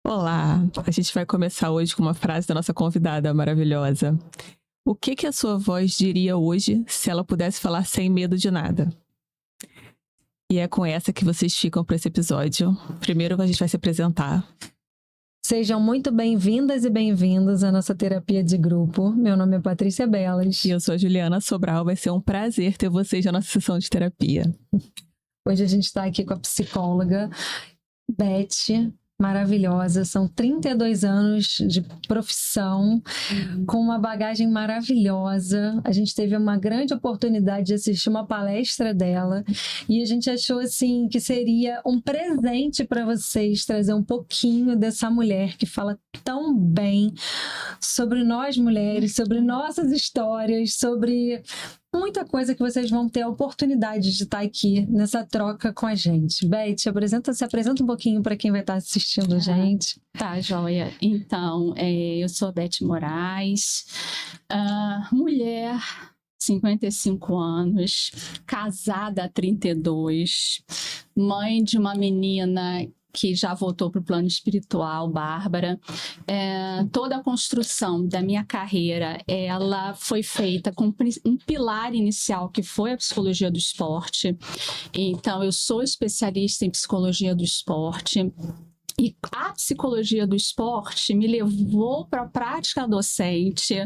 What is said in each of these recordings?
Olá, a gente vai começar hoje com uma frase da nossa convidada maravilhosa. O que a sua voz diria hoje se ela pudesse falar sem medo de nada? E é com essa que vocês ficam para esse episódio. Primeiro a gente vai se apresentar. Sejam muito bem-vindas e bem-vindos à nossa terapia de grupo. Meu nome é Patrícia Belas. E eu sou a Juliana Sobral. Vai ser um prazer ter vocês na nossa sessão de terapia. Hoje a gente está aqui com a psicóloga Beth, maravilhosa. São 32 anos de profissão, com uma bagagem maravilhosa. A gente teve uma grande oportunidade de assistir uma palestra dela e a gente achou assim que seria um presente para vocês trazer um pouquinho dessa mulher que fala tão bem sobre nós mulheres, sobre nossas histórias, sobre muita coisa que vocês vão ter a oportunidade de estar aqui nessa troca com a gente. Beth, se apresenta um pouquinho para quem vai estar assistindo a gente. Tá, joia. Então, eu sou a Beth Moraes, mulher, 55 anos, casada há 32, mãe de uma menina que já voltou para o plano espiritual, Bárbara. Toda a construção da minha carreira, ela foi feita com um pilar inicial, que foi a psicologia do esporte. Então, eu sou especialista em psicologia do esporte. E a psicologia do esporte me levou para a prática docente,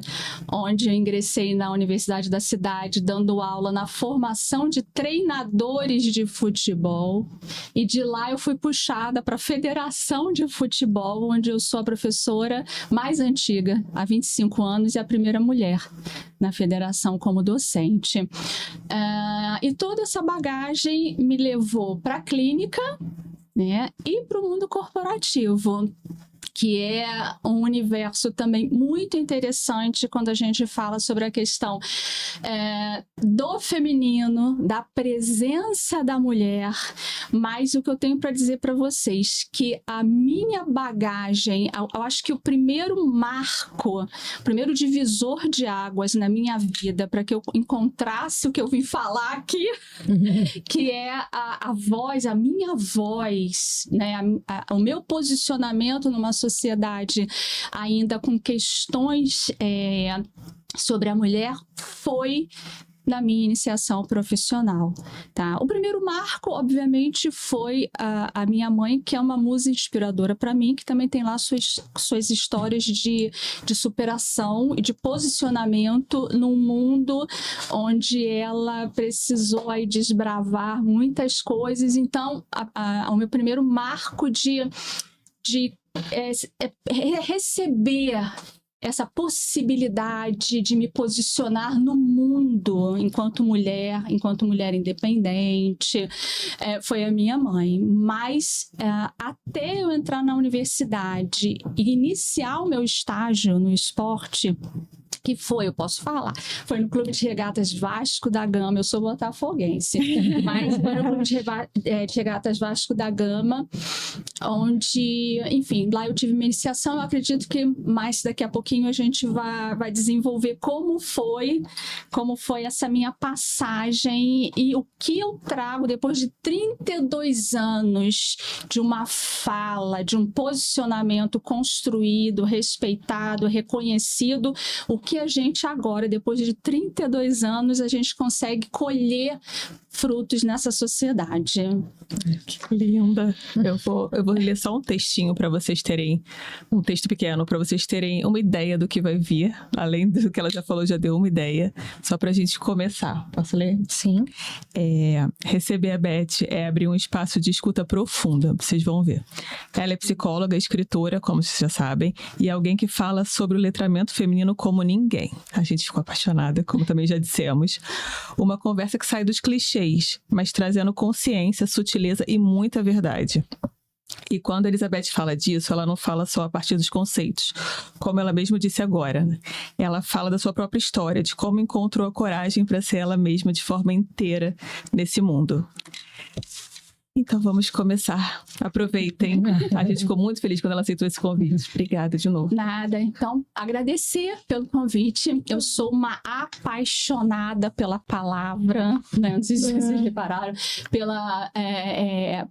onde eu ingressei na Universidade da Cidade, dando aula na formação de treinadores de futebol. E de lá eu fui puxada para a Federação de Futebol, onde eu sou a professora mais antiga, há 25 anos, e a primeira mulher na federação como docente. E toda essa bagagem me levou para a clínica, né? E para o mundo corporativo, que é um universo também muito interessante quando a gente fala sobre a questão do feminino, da presença da mulher. Mas o que eu tenho para dizer para vocês, que a minha bagagem, eu acho que o primeiro marco, o primeiro divisor de águas na minha vida para que eu encontrasse o que eu vim falar aqui, que é a voz, a minha voz, né? O meu posicionamento numa sociedade ainda com questões sobre a mulher, foi na minha iniciação profissional, tá? O primeiro marco, obviamente, foi a minha mãe, que é uma musa inspiradora para mim, que também tem lá suas histórias de superação e de posicionamento num mundo onde ela precisou aí desbravar muitas coisas. Então, o meu primeiro marco de receber essa possibilidade de me posicionar no mundo enquanto mulher independente, foi a minha mãe. Mas até eu entrar na universidade e iniciar o meu estágio no esporte, que foi, eu posso falar, foi no Clube de Regatas Vasco da Gama. Eu sou botafoguense, mas foi no Clube de Regatas Vasco da Gama, onde, enfim, lá eu tive minha iniciação. Eu acredito que mais daqui a pouquinho a gente vai desenvolver como foi essa minha passagem e o que eu trago depois de 32 anos de uma fala, de um posicionamento construído, respeitado, reconhecido, o que a gente agora, depois de 32 anos, a gente consegue colher frutos nessa sociedade. Que linda! Eu vou ler só um textinho para vocês terem, um texto pequeno, para vocês terem uma ideia do que vai vir. Além do que ela já falou, já deu uma ideia. Só para a gente começar. Posso ler? Sim. Receber a Beth é abrir um espaço de escuta profunda, vocês vão ver. Ela é psicóloga, escritora, como vocês já sabem, e alguém que fala sobre o letramento feminino como ninguém. A gente ficou apaixonada, como também já dissemos. Uma conversa que sai dos clichês, mas trazendo consciência, sutileza e muita verdade. E quando a Elizabeth fala disso, ela não fala só a partir dos conceitos, como ela mesma disse agora, né? Ela fala da sua própria história, de como encontrou a coragem para ser ela mesma de forma inteira nesse mundo. Então vamos começar. Aproveitem. A gente ficou muito feliz quando ela aceitou esse convite. Obrigada de novo. Nada. Então, agradecer pelo convite. Eu sou uma apaixonada pela palavra, né? Não sei se vocês repararam,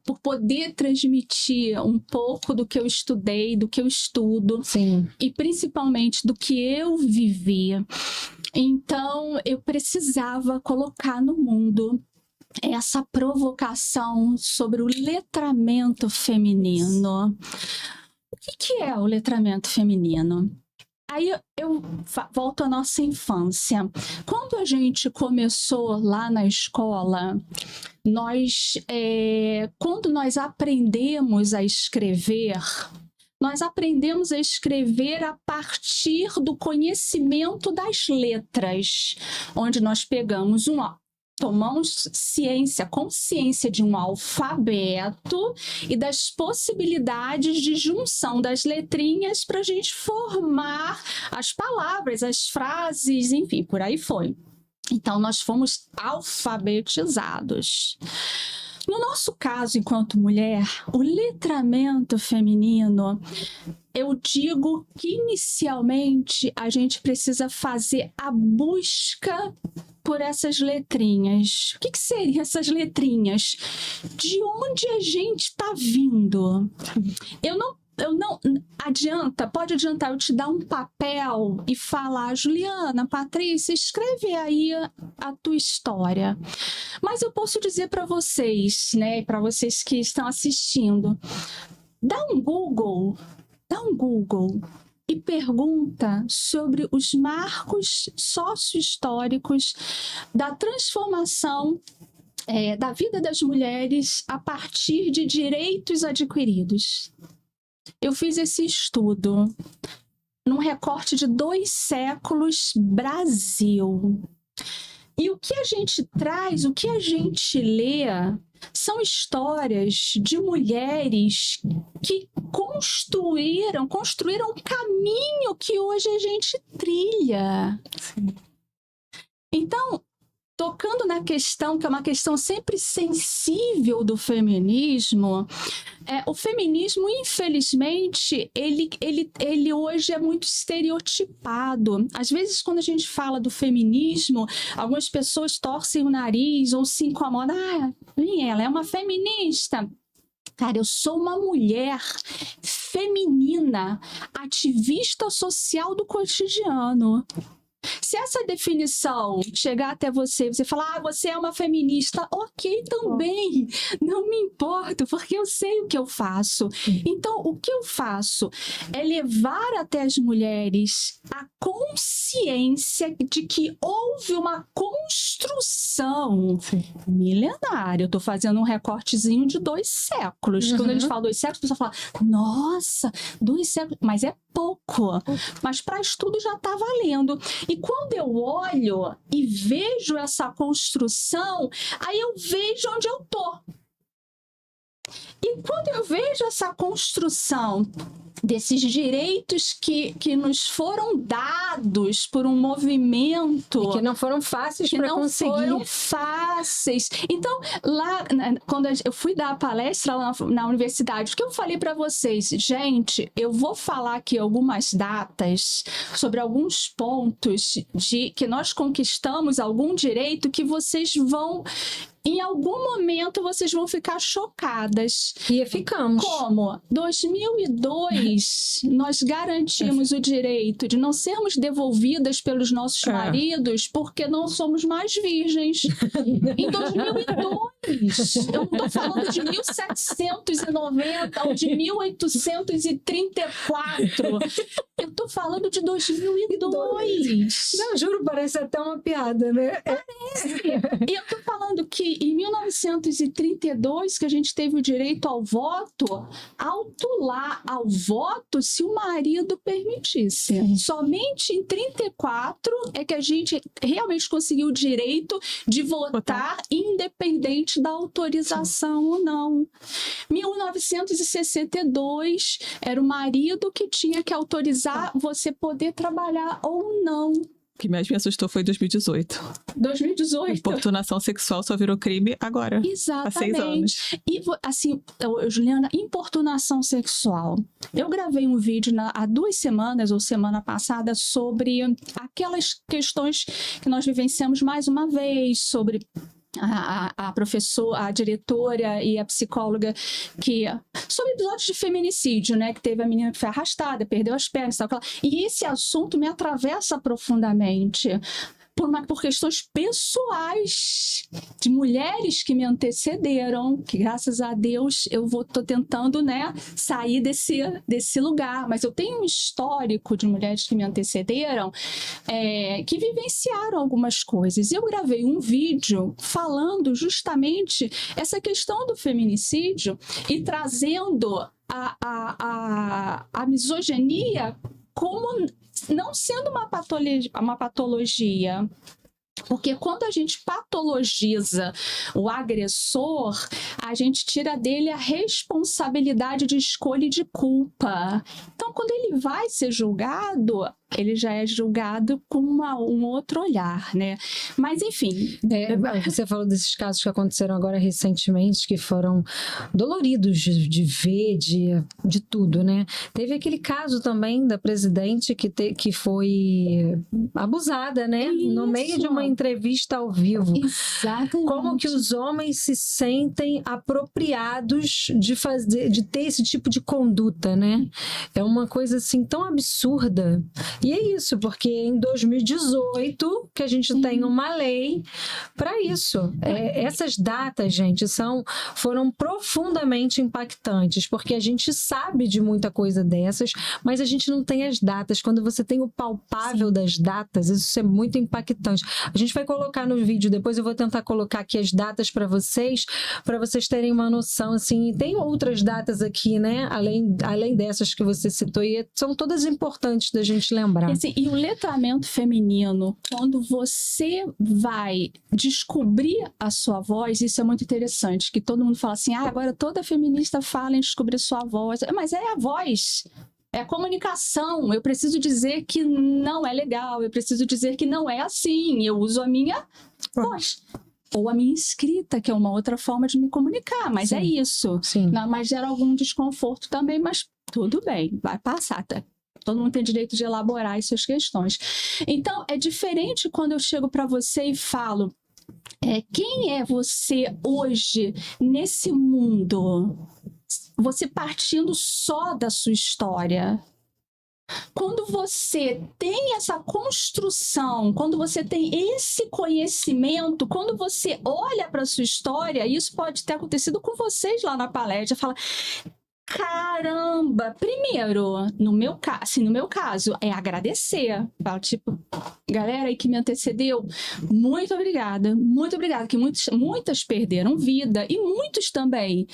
por poder transmitir um pouco do que eu estudei, do que eu estudo. Sim. E principalmente do que eu vivi. Então, eu precisava colocar no mundo essa provocação sobre o letramento feminino. O que é o letramento feminino? Aí eu volto à nossa infância. Quando a gente começou lá na escola, quando nós aprendemos a escrever, nós aprendemos a escrever a partir do conhecimento das letras, onde nós tomamos consciência de um alfabeto e das possibilidades de junção das letrinhas para a gente formar as palavras, as frases, enfim, por aí foi. Então, nós fomos alfabetizados. No nosso caso, enquanto mulher, o letramento feminino, eu digo que inicialmente a gente precisa fazer a busca por essas letrinhas. O que seriam essas letrinhas? De onde a gente está vindo? Pode adiantar eu te dar um papel e falar, Juliana, Patrícia, escreve aí a tua história. Mas eu posso dizer para vocês, né, para vocês que estão assistindo, dá um Google e pergunta sobre os marcos sócio-históricos da transformação da vida das mulheres a partir de direitos adquiridos. Eu fiz esse estudo num recorte de 2 séculos Brasil. E o que a gente traz, o que a gente lê, são histórias de mulheres que construíram um caminho que hoje a gente trilha. Sim. Então, tocando na questão, que é uma questão sempre sensível do feminismo, o feminismo, infelizmente, ele hoje é muito estereotipado. Às vezes, quando a gente fala do feminismo, algumas pessoas torcem o nariz ou se incomodam. Ela é uma feminista. Cara, eu sou uma mulher feminina, ativista social do cotidiano. Se essa definição chegar até você falar, você é uma feminista, ok, também, não me importo, porque eu sei o que eu faço. Então, o que eu faço é levar até as mulheres a consciência de que houve uma construção milenária. Eu estou fazendo um recortezinho de 2 séculos. Quando a gente fala 2 séculos, a pessoa fala, nossa, 2 séculos, mas é pouco. Mas para estudo já está valendo. E quando eu olho e vejo essa construção, aí eu vejo onde eu tô. E quando eu vejo essa construção desses direitos que nos foram dados por um movimento... E que não foram fáceis para conseguir. Que não foram fáceis. Então, lá, quando eu fui dar a palestra lá na universidade, o que eu falei para vocês? Gente, eu vou falar aqui algumas datas sobre alguns pontos de que nós conquistamos algum direito que vocês vão... Em algum momento vocês vão ficar chocadas. E ficamos. Como? 2002, nós garantimos o direito de não sermos devolvidas pelos nossos maridos porque não somos mais virgens. Em 2002. Eu não estou falando de 1790 ou de 1834. Eu estou falando de 2002. Não, juro, parece até uma piada, né? Parece. E eu estou falando que em 1932, que a gente teve o direito ao voto, autular ao voto se o marido permitisse. Somente em 34 é que a gente realmente conseguiu o direito de votar independente da autorização ou não. 1962 era o marido que tinha que autorizar você poder trabalhar ou não. O que mais me assustou foi 2018. 2018. Importunação sexual só virou crime agora. Exatamente. Há 6 anos. E, assim, Juliana, importunação sexual. Eu gravei um vídeo há 2 semanas ou semana passada sobre aquelas questões que nós vivenciamos mais uma vez, sobre a professora, a diretora e a psicóloga sobre episódios de feminicídio, né, que teve a menina que foi arrastada, perdeu as pernas, tal, e esse assunto me atravessa profundamente por questões pessoais de mulheres que me antecederam, que graças a Deus eu tô tentando, né, sair desse lugar, mas eu tenho um histórico de mulheres que me antecederam que vivenciaram algumas coisas. Eu gravei um vídeo falando justamente essa questão do feminicídio e trazendo a misoginia como não sendo uma patologia. Porque quando a gente patologiza o agressor, a gente tira dele a responsabilidade de escolha e de culpa. Então, quando ele vai ser julgado, ele já é julgado com um outro olhar, né? Mas, enfim... Você falou desses casos que aconteceram agora recentemente, que foram doloridos de ver, de tudo, né? Teve aquele caso também da presidente que foi abusada, né? Isso. No meio de uma entrevista ao vivo. Exatamente. Como que os homens se sentem apropriados de ter esse tipo de conduta, né? É uma coisa assim tão absurda. E é isso, porque em 2018 que a gente tem uma lei para isso. Essas datas, gente, foram profundamente impactantes, porque a gente sabe de muita coisa dessas, mas a gente não tem as datas. Quando você tem o palpável das datas, isso é muito impactante. A gente vai colocar no vídeo, depois eu vou tentar colocar aqui as datas para vocês terem uma noção, assim. Tem outras datas aqui, né? Além dessas que você citou, e são todas importantes da gente lembrar. Assim, e o letramento feminino, quando você vai descobrir a sua voz, isso é muito interessante, que todo mundo fala assim, agora toda feminista fala em descobrir sua voz, mas é a voz. É a comunicação. Eu preciso dizer que não é legal, eu preciso dizer que não é assim, eu uso a minha voz. Ou a minha escrita, que é uma outra forma de me comunicar, mas Sim. é isso. Sim. Não, mas gera algum desconforto também, mas tudo bem, vai passar, tá? Todo mundo tem direito de elaborar as suas questões. Então, é diferente quando eu chego para você e falo, quem é você hoje nesse mundo? Você partindo só da sua história. Quando você tem essa construção, quando você tem esse conhecimento, quando você olha para a sua história, isso pode ter acontecido com vocês lá na palestra, fala... Caramba! Primeiro, no meu caso, é agradecer. Tipo, galera aí que me antecedeu, muito obrigada, que muitas perderam vida e muitos também.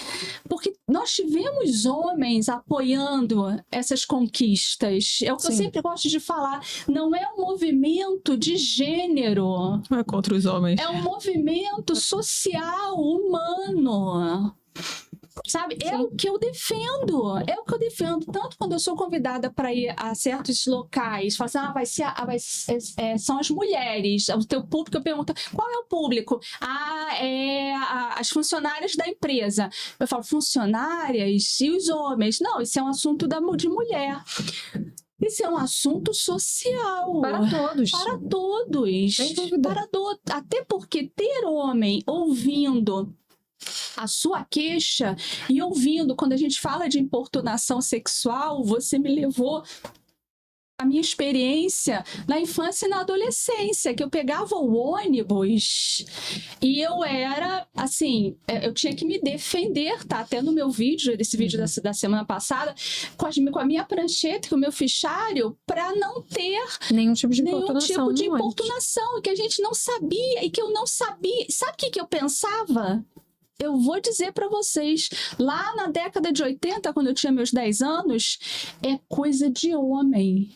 Porque nós tivemos homens apoiando essas conquistas. É o que eu sempre gosto de falar. Não é um movimento de gênero. Não é contra os homens. É um movimento social, humano. Sabe? É o que eu defendo. Tanto quando eu sou convidada para ir a certos locais, falo assim, são as mulheres, o teu público. Eu pergunto, qual é o público? As funcionárias da empresa. Eu falo, funcionárias e os homens? Não, isso é um assunto de mulher. Isso é um assunto social. Para todos. Para todos. Sem dúvida. Até porque ter homem ouvindo a sua queixa e ouvindo, quando a gente fala de importunação sexual, você me levou a minha experiência na infância e na adolescência, que eu pegava o ônibus e eu era, assim, eu tinha que me defender, tá? Até no meu vídeo, esse vídeo da semana passada, com a minha prancheta, com o meu fichário, para não ter nenhum tipo de importunação, que a gente não sabia e que eu não sabia. Sabe o que eu pensava? Eu vou dizer para vocês, lá na década de 80, quando eu tinha meus 10 anos, é coisa de homem.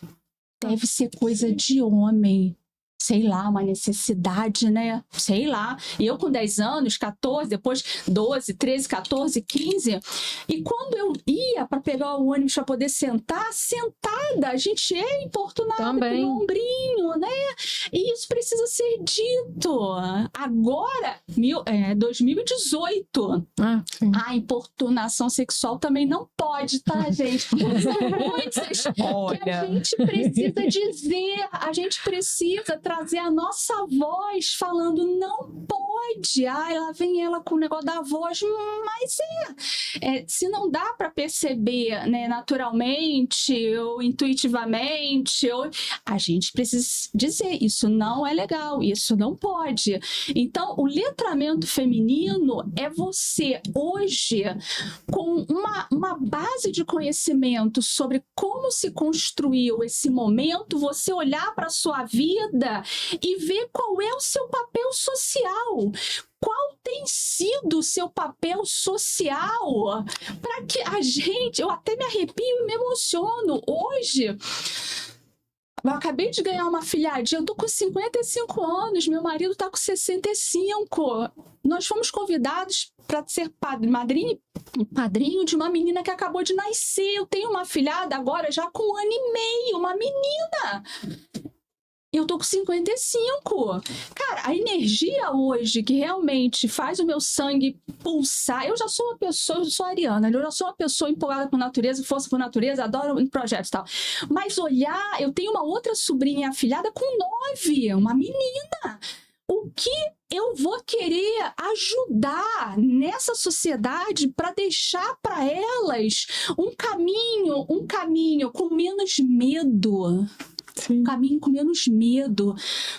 Deve ser coisa de homem. sei lá, uma necessidade, né? Sei lá. E eu com 10 anos, 14, depois 12, 13, 14, 15. E quando eu ia para pegar o ônibus para poder sentar, sentada, a gente é importunada pelo ombrinho, né? E isso precisa ser dito. Agora, 2018, a importunação sexual também não pode, tá, gente? Coisas que a gente precisa dizer, a gente precisa trazer a nossa voz falando, não pode. Ai, lá vem ela com o negócio da voz, mas se não dá para perceber, né, naturalmente ou intuitivamente, a gente precisa dizer, isso não é legal, isso não pode. Então, o letramento feminino é você, hoje, com uma base de conhecimento sobre como se construiu esse momento, você olhar para a sua vida e ver qual é o seu papel social. Qual tem sido o seu papel social para que a gente... Eu até me arrepio e me emociono. Hoje, eu acabei de ganhar uma filhadinha, eu tô com 55 anos, meu marido tá com 65. Nós fomos convidados para ser madrinha e padrinho de uma menina que acabou de nascer. Eu tenho uma filhada agora já com 1 ano e meio, uma menina. Eu tô com 55. Cara, a energia hoje que realmente faz o meu sangue pulsar. Eu já sou uma pessoa, eu sou ariana, eu já sou uma pessoa empolgada por natureza, força por natureza, adoro projetos e tal. Mas olhar, eu tenho uma outra sobrinha afilhada com 9, uma menina. O que eu vou querer ajudar nessa sociedade para deixar para elas um caminho com menos medo? Sim. Um caminho com menos medo,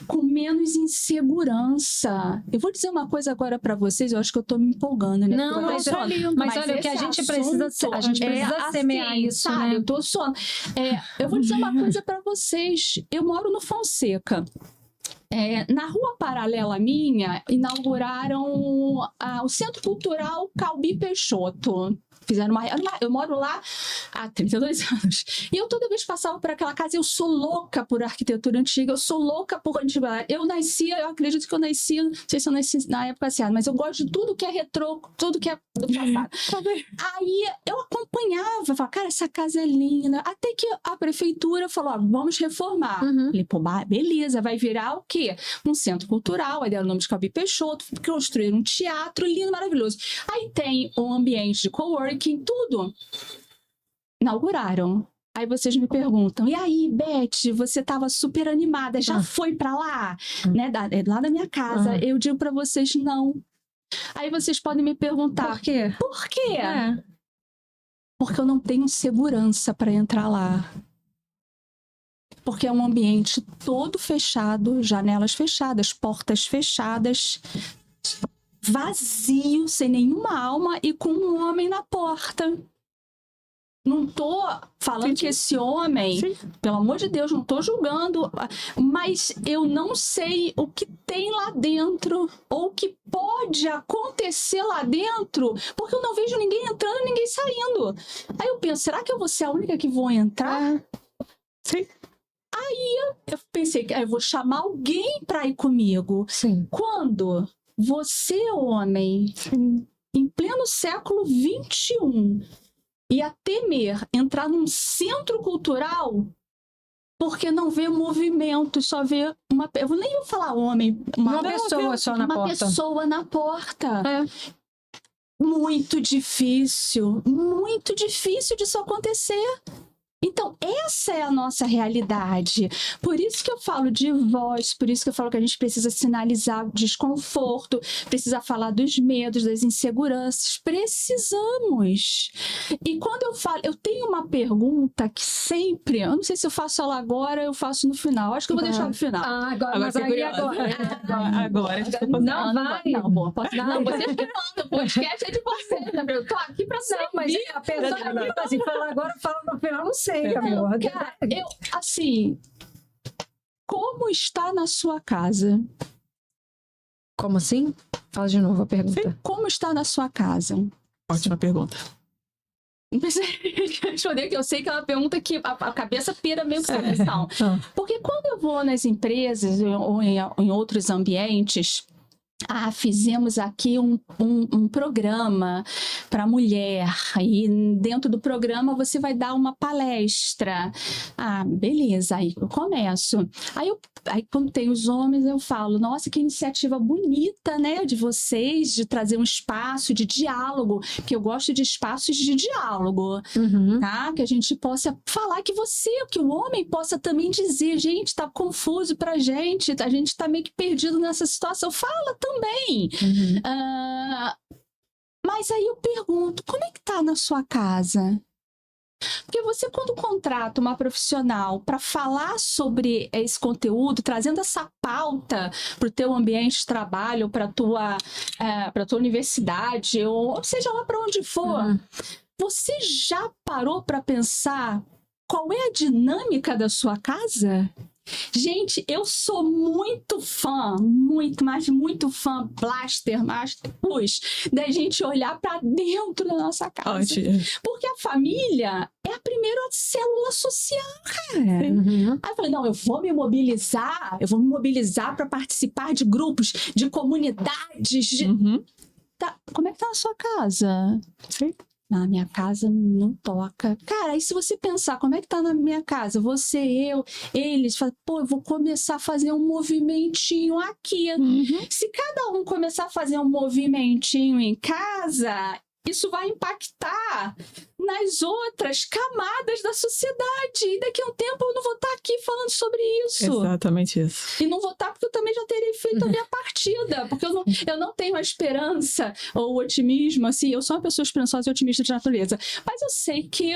com menos insegurança. Eu vou dizer uma coisa agora para vocês, eu acho que eu tô me empolgando, né? Não, mas olha, o que a gente precisa semear isso, sabe? né? Eu tô suando. Eu vou dizer uma coisa para vocês. Eu moro no Fonseca. Na rua paralela minha, inauguraram o Centro Cultural Calbi Peixoto. Fizeram eu moro lá há 32 anos. E eu toda vez passava por aquela casa, eu sou louca por arquitetura antiga, eu sou louca por antiguidade. Eu acredito que eu nasci, não sei se eu nasci na época certa, mas eu gosto de tudo que é retrô, tudo que é do passado. Aí eu acompanhava, falava, cara, essa casa é linda. Até que a prefeitura falou, vamos reformar. Falei, pô, beleza, vai virar o quê? Um centro cultural, aí deram o nome de Calbi Peixoto, construíram um teatro lindo, maravilhoso. Aí tem um ambiente de coworking, tudo. Inauguraram. Aí vocês me perguntam, e aí, Beth, você estava super animada, já foi para lá? Né? Lá da minha casa. Eu digo para vocês, não. Aí vocês podem me perguntar, por quê? Por quê? Porque eu não tenho segurança para entrar lá. Porque é um ambiente todo fechado, janelas fechadas, portas fechadas, vazio, sem nenhuma alma e com um homem na porta. Não tô falando que esse homem, pelo amor de Deus, não tô julgando, mas eu não sei o que tem lá dentro, ou o que pode acontecer lá dentro, porque eu não vejo ninguém entrando e ninguém saindo. Aí eu penso, será que eu vou ser a única que vou entrar? Sim. Aí eu pensei que eu vou chamar alguém para ir comigo. Sim. Quando você, homem, em pleno século XXI, ia temer entrar num centro cultural porque não vê movimento, só vê uma... Eu nem vou falar homem. Uma pessoa só na porta. Uma pessoa na porta. Muito difícil disso acontecer. Então, essa é a nossa realidade. Por isso que eu falo de voz, por isso que eu falo que a gente precisa sinalizar desconforto, precisa falar dos medos, das inseguranças. Precisamos. E quando eu falo, eu tenho uma pergunta que sempre, eu não sei se eu faço ela agora ou eu faço no final. Acho que eu vou deixar no final. Agora, mas aí agora. Não, vai. Não, boa, posso dar. Não, vocês que mandam, o podcast é de vocês. Eu tô aqui pra servir. Mas a pessoa assim, fala agora, fala no final, não sei. Não, cara, assim, como está na sua casa? Como assim? Fala de novo a pergunta. Como está na sua casa? Ótima pergunta. Não precisa responder, que eu sei que é uma pergunta que a cabeça pira meio com essa questão. Porque quando eu vou nas empresas ou em outros ambientes, fizemos aqui um programa para mulher, e dentro do programa você vai dar uma palestra. Beleza, aí eu começo. Aí quando tem os homens, eu falo, nossa, que iniciativa bonita, né, de vocês, de trazer um espaço de diálogo, que eu gosto de espaços de diálogo, tá? Que a gente possa falar, que o homem possa também dizer, gente, tá confuso pra gente, a gente tá meio que perdido nessa situação. Fala também. Mas aí eu pergunto, como é que tá na sua casa? Porque você, quando contrata uma profissional para falar sobre esse conteúdo, trazendo essa pauta para o teu ambiente de trabalho, para tua universidade, ou seja lá para onde for, você já parou para pensar qual é a dinâmica da sua casa? Gente, eu sou muito fã, muito fã, da gente olhar para dentro da nossa casa. Porque a família é a primeira célula social, cara. Aí eu falei, não, eu vou me mobilizar para participar de grupos, de comunidades. Como é que tá na sua casa? Sim. Na minha casa não toca. Cara, aí se você pensar, como é que tá na minha casa? Você, eu, eles, fala, eu vou começar a fazer um movimentinho aqui. Se cada um começar a fazer um movimentinho em casa, isso vai impactar nas outras camadas da sociedade. E daqui a um tempo eu não vou estar aqui falando sobre isso. Exatamente isso. E não vou estar porque eu também já terei feito a minha partida. Porque eu não tenho a esperança ou o otimismo, assim. Eu sou uma pessoa esperançosa e otimista de natureza. Mas eu sei que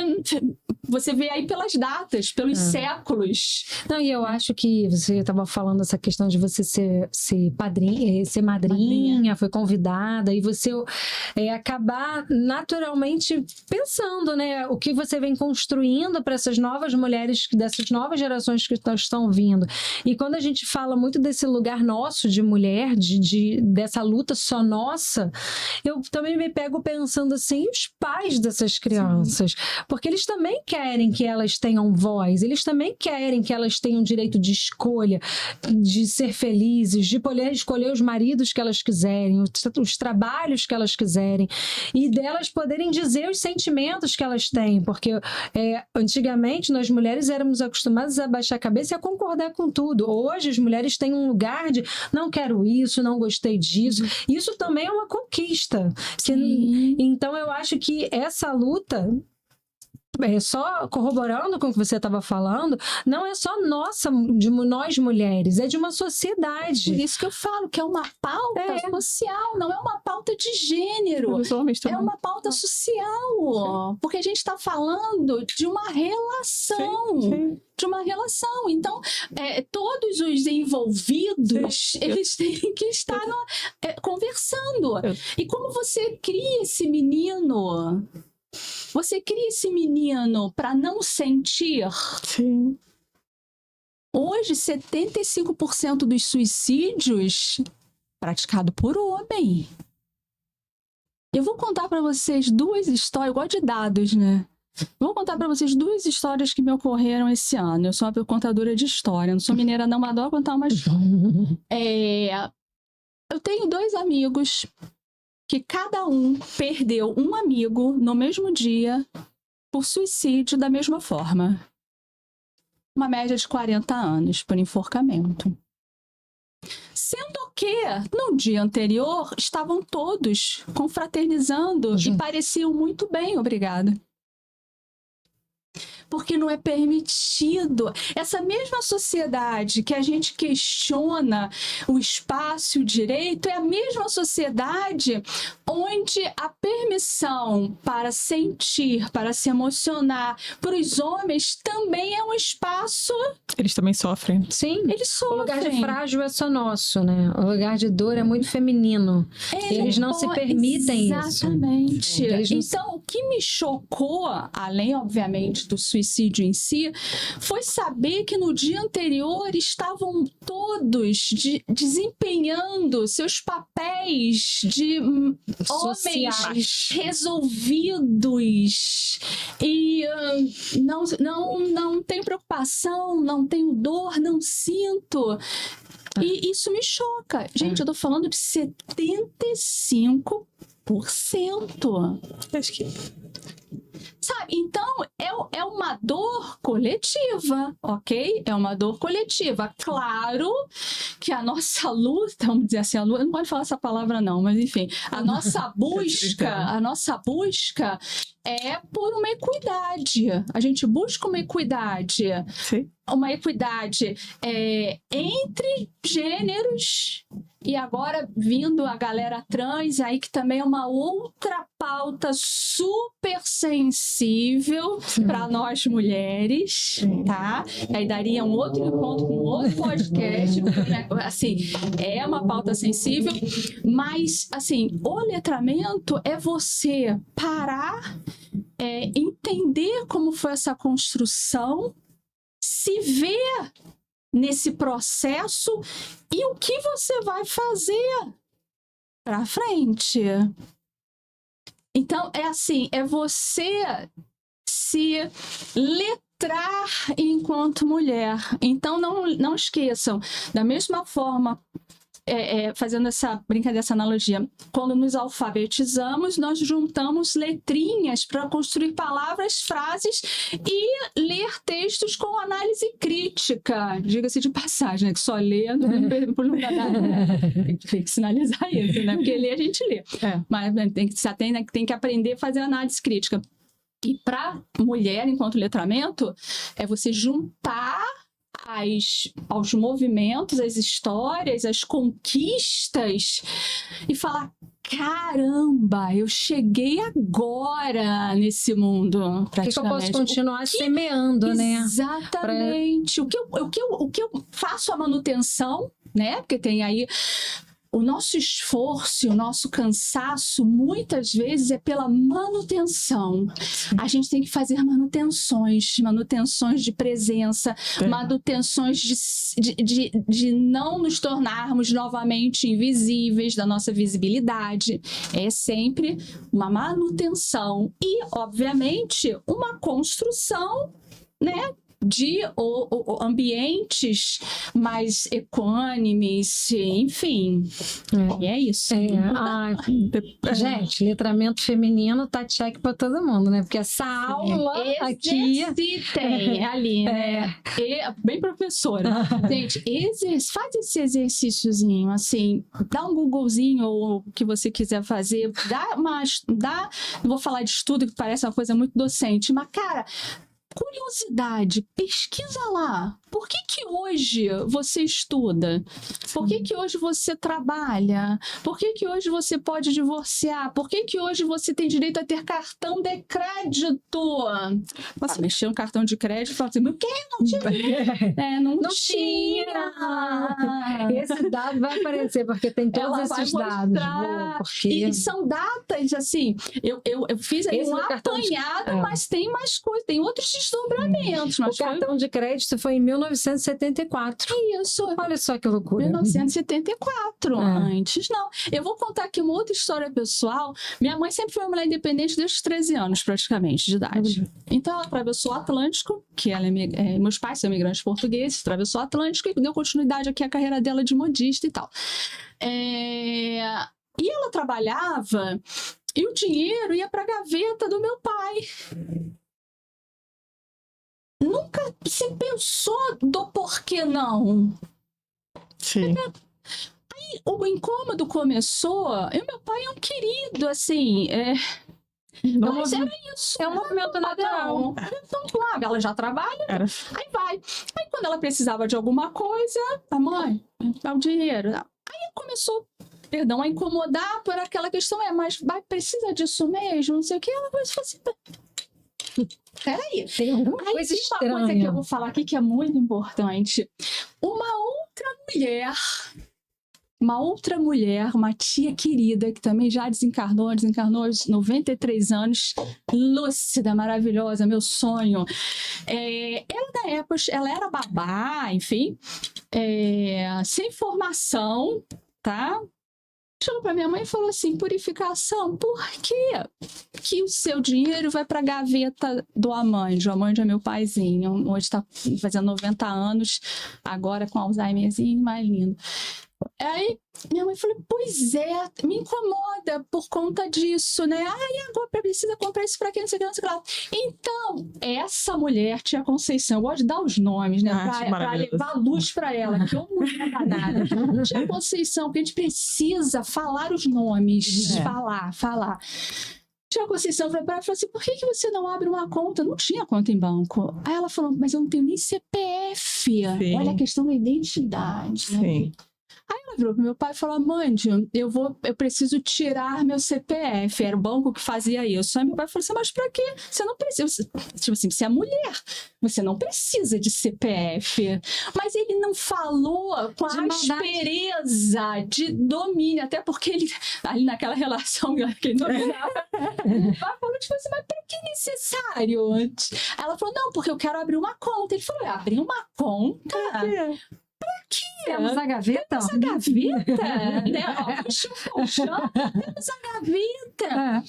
você vê aí pelas datas, pelos séculos. Não, e eu acho que você estava falando essa questão de você ser padrinha, ser madrinha, foi convidada, e você acabar naturalmente pensando, né, o que você vem construindo para essas novas mulheres, dessas novas gerações que estão vindo. E quando a gente fala muito desse lugar nosso de mulher, dessa luta só nossa, eu também me pego pensando assim, os pais dessas crianças, porque eles também querem que elas tenham voz, eles também querem que elas tenham direito de escolha, de ser felizes, de poder escolher os maridos que elas quiserem, os trabalhos que elas quiserem, e delas poderem dizer os sentimentos que elas têm, porque antigamente nós mulheres éramos acostumadas a baixar a cabeça e a concordar com tudo. Hoje as mulheres têm um lugar de não quero isso, não gostei disso. Isso também é uma conquista. Então eu acho que essa luta, só corroborando com o que você estava falando, não é só nossa, de nós mulheres, é de uma sociedade. Por isso que eu falo que é uma pauta social, não é uma pauta de gênero. Os homens também. É uma pauta social. Sim. Porque a gente está falando de uma relação. Sim. De uma relação. Então, todos os envolvidos, eles têm que estar conversando. E como você cria esse menino? Você cria esse menino para não sentir? Sim. Hoje, 75% dos suicídios praticados por homem. Eu vou contar para vocês duas histórias, eu gosto de dados, né? Vou contar para vocês duas histórias que me ocorreram esse ano. Eu sou uma contadora de história, não sou mineira não, mas adoro contar uma história. Eu tenho dois amigos que cada um perdeu um amigo no mesmo dia por suicídio da mesma forma. Uma média de 40 anos por enforcamento. Sendo que, no dia anterior, estavam todos confraternizando e pareciam muito bem, obrigada. Porque não é permitido. Essa mesma sociedade que a gente questiona o espaço e o direito é a mesma sociedade onde a permissão para sentir, para se emocionar, para os homens também é um espaço... Eles também sofrem. Sim, eles sofrem. O lugar de frágil é só nosso, né? O lugar de dor é muito feminino. Eles não se permitem isso. Exatamente. Então, que me chocou, além, obviamente, do suicídio em si, foi saber que no dia anterior estavam todos desempenhando seus papéis de homens resolvidos e não tenho preocupação, não tenho dor, não sinto. E isso me choca. Gente, eu tô falando de 75%. Acho que Sabe? Então, é uma dor coletiva, ok? É uma dor coletiva. Claro que a nossa luta, vamos dizer assim, não pode falar essa palavra não, mas enfim, a nossa busca é por uma equidade. A gente busca uma equidade. sim. Uma equidade entre gêneros. E agora vindo a galera trans aí, que também é uma outra pauta super sensível para nós mulheres, tá? Aí daria um outro encontro com um outro podcast, né? Assim, é uma pauta sensível, mas assim, o letramento é você parar, entender como foi essa construção, se ver nesse processo e o que você vai fazer para frente. Então, é assim, é você se letrar enquanto mulher. Então, não esqueçam, da mesma forma, fazendo essa brincadeira, essa analogia, quando nos alfabetizamos, nós juntamos letrinhas para construir palavras, frases e ler textos com análise crítica. Diga-se de passagem, né? Que só lê não dá nada. Tem que sinalizar isso, né? Porque ler a gente lê. Mas tem que aprender a fazer análise crítica. E para mulher, enquanto letramento, é você juntar aos movimentos, as histórias, as conquistas e falar: caramba, eu cheguei agora nesse mundo. Por que eu posso continuar semeando, né? Exatamente. O que eu faço a manutenção, né? Porque tem aí o nosso esforço, o nosso cansaço, muitas vezes é pela manutenção. A gente tem que fazer manutenções de presença, manutenções de não nos tornarmos novamente invisíveis, da nossa visibilidade. É sempre uma manutenção e, obviamente, uma construção, né? De ambientes mais equânimes, enfim. E é isso. Gente, letramento feminino tá check para todo mundo, né? Porque essa aula aqui... Exercitem ali, né? Bem professora. Gente, faz esse exercíciozinho, assim, dá um Googlezinho ou o que você quiser fazer, não vou falar de estudo, que parece uma coisa muito docente, mas, cara, curiosidade, pesquisa lá. Por que hoje você estuda? Por que hoje você trabalha? Por que hoje você pode divorciar? Por que hoje você tem direito a ter cartão de crédito? Você mexer um cartão de crédito e falar assim, por que não tinha? Não tinha. Esse dado vai aparecer, porque tem todos esses dados. E são datas, assim, eu fiz aí um apanhado, mas tem mais coisas, tem outros desdobramentos. O cartão de crédito foi em 1974. Isso. Olha só que loucura. 1974. Antes, não. Eu vou contar aqui uma outra história pessoal. Minha mãe sempre foi uma mulher independente desde os 13 anos, praticamente, de idade. Então, ela atravessou o Atlântico, que ela meus pais são imigrantes portugueses, atravessou o Atlântico e deu continuidade aqui à carreira dela de modista e tal. E ela trabalhava e o dinheiro ia para a gaveta do meu pai. Nunca se pensou do porquê não. Sim. Aí o incômodo começou, e meu pai é um querido, assim, mas era isso. É um movimento natural. Então, claro, ela já trabalha, aí vai. Aí quando ela precisava de alguma coisa, a mãe, dá o dinheiro. Aí começou, a incomodar por aquela questão, mas precisa disso mesmo, não sei o que, ela começou assim... Peraí, tem alguma coisa estranha. Uma coisa que eu vou falar aqui que é muito importante. Uma outra mulher uma outra mulher, uma tia querida, que também já desencarnou aos 93 anos, lúcida, maravilhosa, meu sonho. Ela, na época, ela era babá, enfim, sem formação, tá? Chegou para minha mãe e falou assim: purificação, por que o seu dinheiro vai para a gaveta do Amanjo? O Amanjo é meu paizinho, hoje está fazendo 90 anos, agora com Alzheimerzinho, mais lindo. Aí minha mãe falou: pois é, me incomoda por conta disso, né? Agora precisa comprar isso pra quem, não sei o que, não sei o que lá. Então, essa mulher, tia Conceição, eu gosto de dar os nomes, né? Pra levar luz pra ela, que eu não é danada. Tia Conceição, que a gente precisa falar os nomes, falar. Tia Conceição foi para ela e falou assim: por que você não abre uma conta? Não tinha conta em banco. Aí ela falou: mas eu não tenho nem CPF. Sim. Olha a questão da identidade, né? Sim. Aí ela virou pro meu pai e falou: Amandio, eu preciso tirar meu CPF. Era o banco que fazia isso. Aí meu pai falou assim: mas pra quê? Você não precisa. Tipo assim, você é mulher, você não precisa de CPF. Mas ele não falou com a aspereza de domínio, até porque ele, ali naquela relação que ele dominava, o pai falou tipo assim: mas pra que necessário? Ela falou: não, porque eu quero abrir uma conta. Ele falou: abrir uma conta? Pra quê? Temos a gaveta? Temos a gaveta, né? Puxa o colchão, temos a gaveta.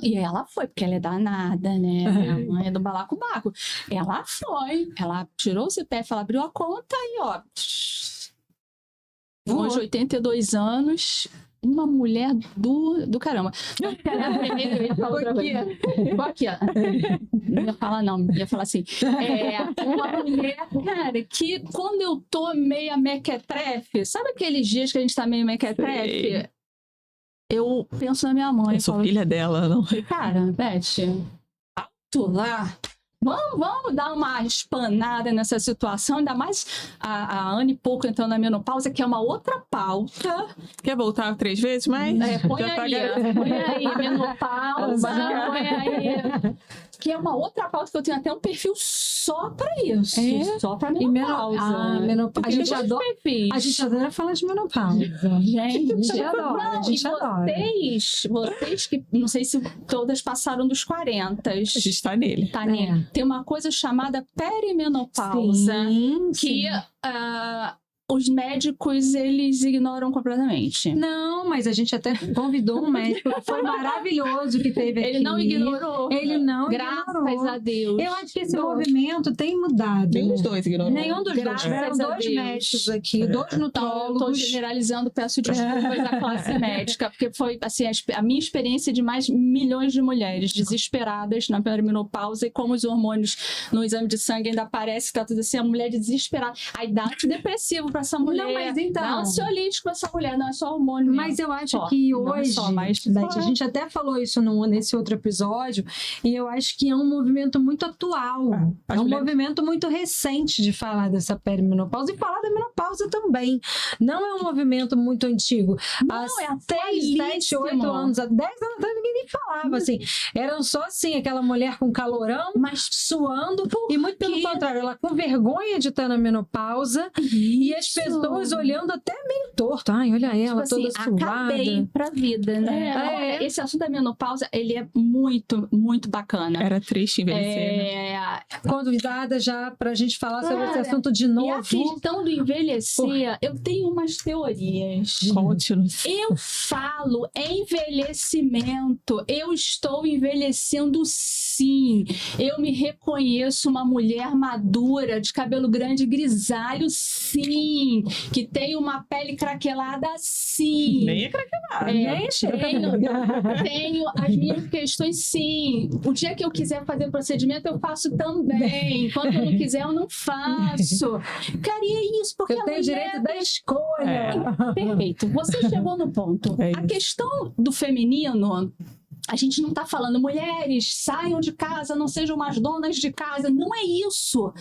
E ela foi, porque ela é danada, né? Minha mãe é do balacobaco. Ela foi, ela tirou o CPF, ela abriu a conta e, ó, hoje 82 anos, uma mulher do caramba. Ele falou aqui, ó. Não ia falar não, ia falar assim. Uma mulher, cara, que quando eu tô meia mequetrefe, sabe aqueles dias que a gente tá meio mequetrefe? Eu penso na minha mãe. Eu sou filha dela, não? Cara, Beth, alto lá. Vamos dar uma espanada nessa situação, ainda mais a Anne e pouco entrando na menopausa, que é uma outra pauta. Quer voltar 3 vezes mais? Põe aí, menopausa, põe aí. Que é uma outra pauta que eu tenho até um perfil só pra isso. Só pra menopausa. A gente adora falar de menopausa. Gente, adora. Vocês que, não sei se todas passaram dos 40. A gente tá nele. Tem uma coisa chamada perimenopausa, que os médicos, eles ignoram completamente. Não, mas a gente até convidou um médico que foi maravilhoso que teve aqui. Ele não ignorou. Graças a Deus. Eu acho que esse movimento tem mudado. Nenhum dos dois ignorou. Nenhum dos dois. Tiveram 2 médicos aqui, 2 nutrólogos. Estou generalizando, peço desculpas à classe médica, porque foi assim, a minha experiência de mais milhões de mulheres desesperadas na perimenopausa, e como os hormônios no exame de sangue ainda parece que tá tudo assim, a mulher desesperada. Aí dá antidepressivo para essa mulher. Não, mas então, dá ansiolítico para essa mulher, não é só hormônio. Mas eu acho que hoje, Beth, a gente até falou isso nesse outro episódio, e eu acho que é um movimento muito atual. É um movimento muito recente de falar dessa perimenopausa e falar da menopausa também. Não é um movimento muito antigo. Não, há 6, 7, 8 anos, há 10 anos atrás ninguém nem falava assim. Eram só assim, aquela mulher com calorão, mas suando, e muito pelo contrário, ela com vergonha de estar na menopausa, e as pessoas olhando até meio torto. Ai, olha ela, tipo toda assim, suada. Acabei pra vida, né? Esse assunto da menopausa, ele é muito, muito bacana. Era triste envelhecer, né? Convidada já pra gente falar sobre esse assunto de novo. E a questão do envelhecer, eu tenho umas teorias. Conte-nos. Eu falo envelhecimento. Eu estou envelhecendo sim. Eu me reconheço uma mulher madura, de cabelo grande, grisalho, sim. Que tem uma pele craquelada, sim. Nem é craquelada. Tenho as minhas questões, sim. O dia que eu quiser fazer procedimento, eu faço também. Enquanto eu não quiser, eu não faço. Cara, e é isso, porque eu tenho direito da escolha. Perfeito. Você chegou no ponto. A questão do feminino, a gente não está falando mulheres, saiam de casa, não sejam mais donas de casa. Não é isso.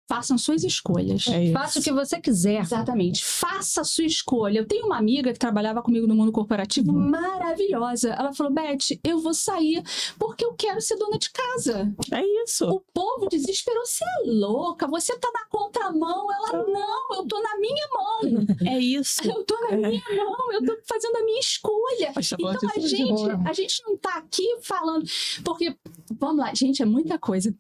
Façam suas escolhas. É isso. Faça o que você quiser. Exatamente. Faça a sua escolha. Eu tenho uma amiga que trabalhava comigo no mundo corporativo maravilhosa. Ela falou, Beth, eu vou sair porque eu quero ser dona de casa. É isso. O povo desesperou. Você é louca, você tá na contramão. Ela, não, eu tô na minha mão. É isso. Eu tô na minha mão, eu tô fazendo a minha escolha. Então a gente não tá aqui falando... Porque, vamos lá, gente, é muita coisa.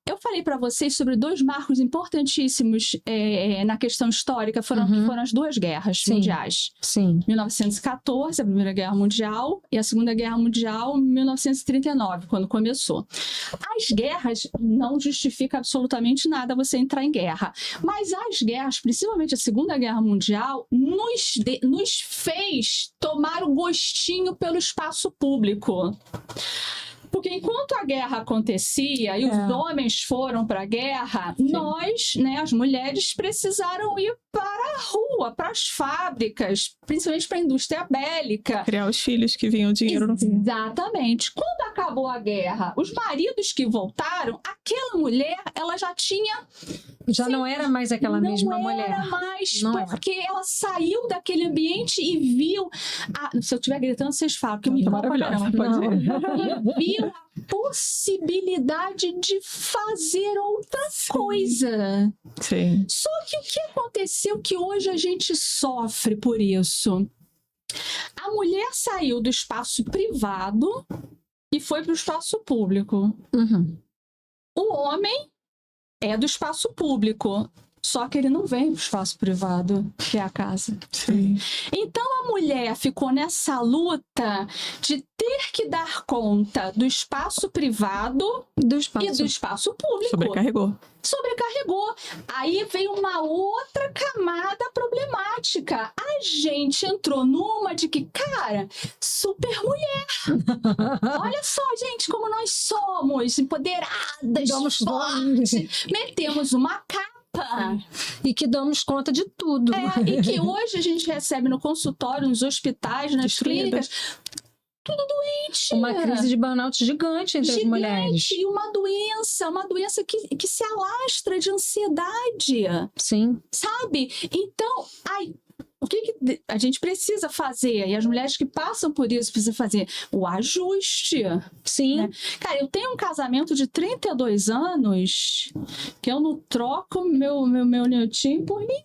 Eu falei pra vocês sobre 2 marcos importantíssimos na questão histórica, foram as 2 guerras mundiais. Sim. 1914, a Primeira Guerra Mundial, e a Segunda Guerra Mundial, 1939, quando começou. As guerras não justificam absolutamente nada você entrar em guerra, mas as guerras, principalmente a Segunda Guerra Mundial, nos fez tomar o gostinho pelo espaço público. Porque enquanto a guerra acontecia e os homens foram para a guerra, nós, né, as mulheres, precisaram ir para a rua, para as fábricas, principalmente para a indústria bélica. Criar os filhos que vinham dinheiro no fim. Exatamente. Quando acabou a guerra, os maridos que voltaram, aquela mulher, ela já tinha... Já não era mais aquela mesma mulher. Não era mais, Não porque ela saiu daquele ambiente e viu... se eu estiver gritando, vocês falam, que eu me empolgo pra caramba. Pode ir. E viu a possibilidade de fazer outra coisa. Sim. Só que o que aconteceu que hoje a gente sofre por isso? A mulher saiu do espaço privado e foi para o espaço público. O homem é do espaço público, só que ele não vem para o espaço privado, que é a casa. Sim. Então a mulher ficou nessa luta de ter que dar conta do espaço privado e do espaço público. Sobrecarregou. Aí veio uma outra camada problemática. A gente entrou numa de que, cara, super mulher. Olha só, gente, como nós somos empoderadas, fortes. Metemos uma capa. E que damos conta de tudo. E que hoje a gente recebe no consultório, nos hospitais, nas clínicas, tudo doente. Uma crise de burnout gigante entre as mulheres. E uma doença que se alastra de ansiedade. Sim. Sabe? Então, o que a gente precisa fazer? E as mulheres que passam por isso precisam fazer o ajuste. Sim. Né? Cara, eu tenho um casamento de 32 anos que eu não troco meu neotinho por ninguém.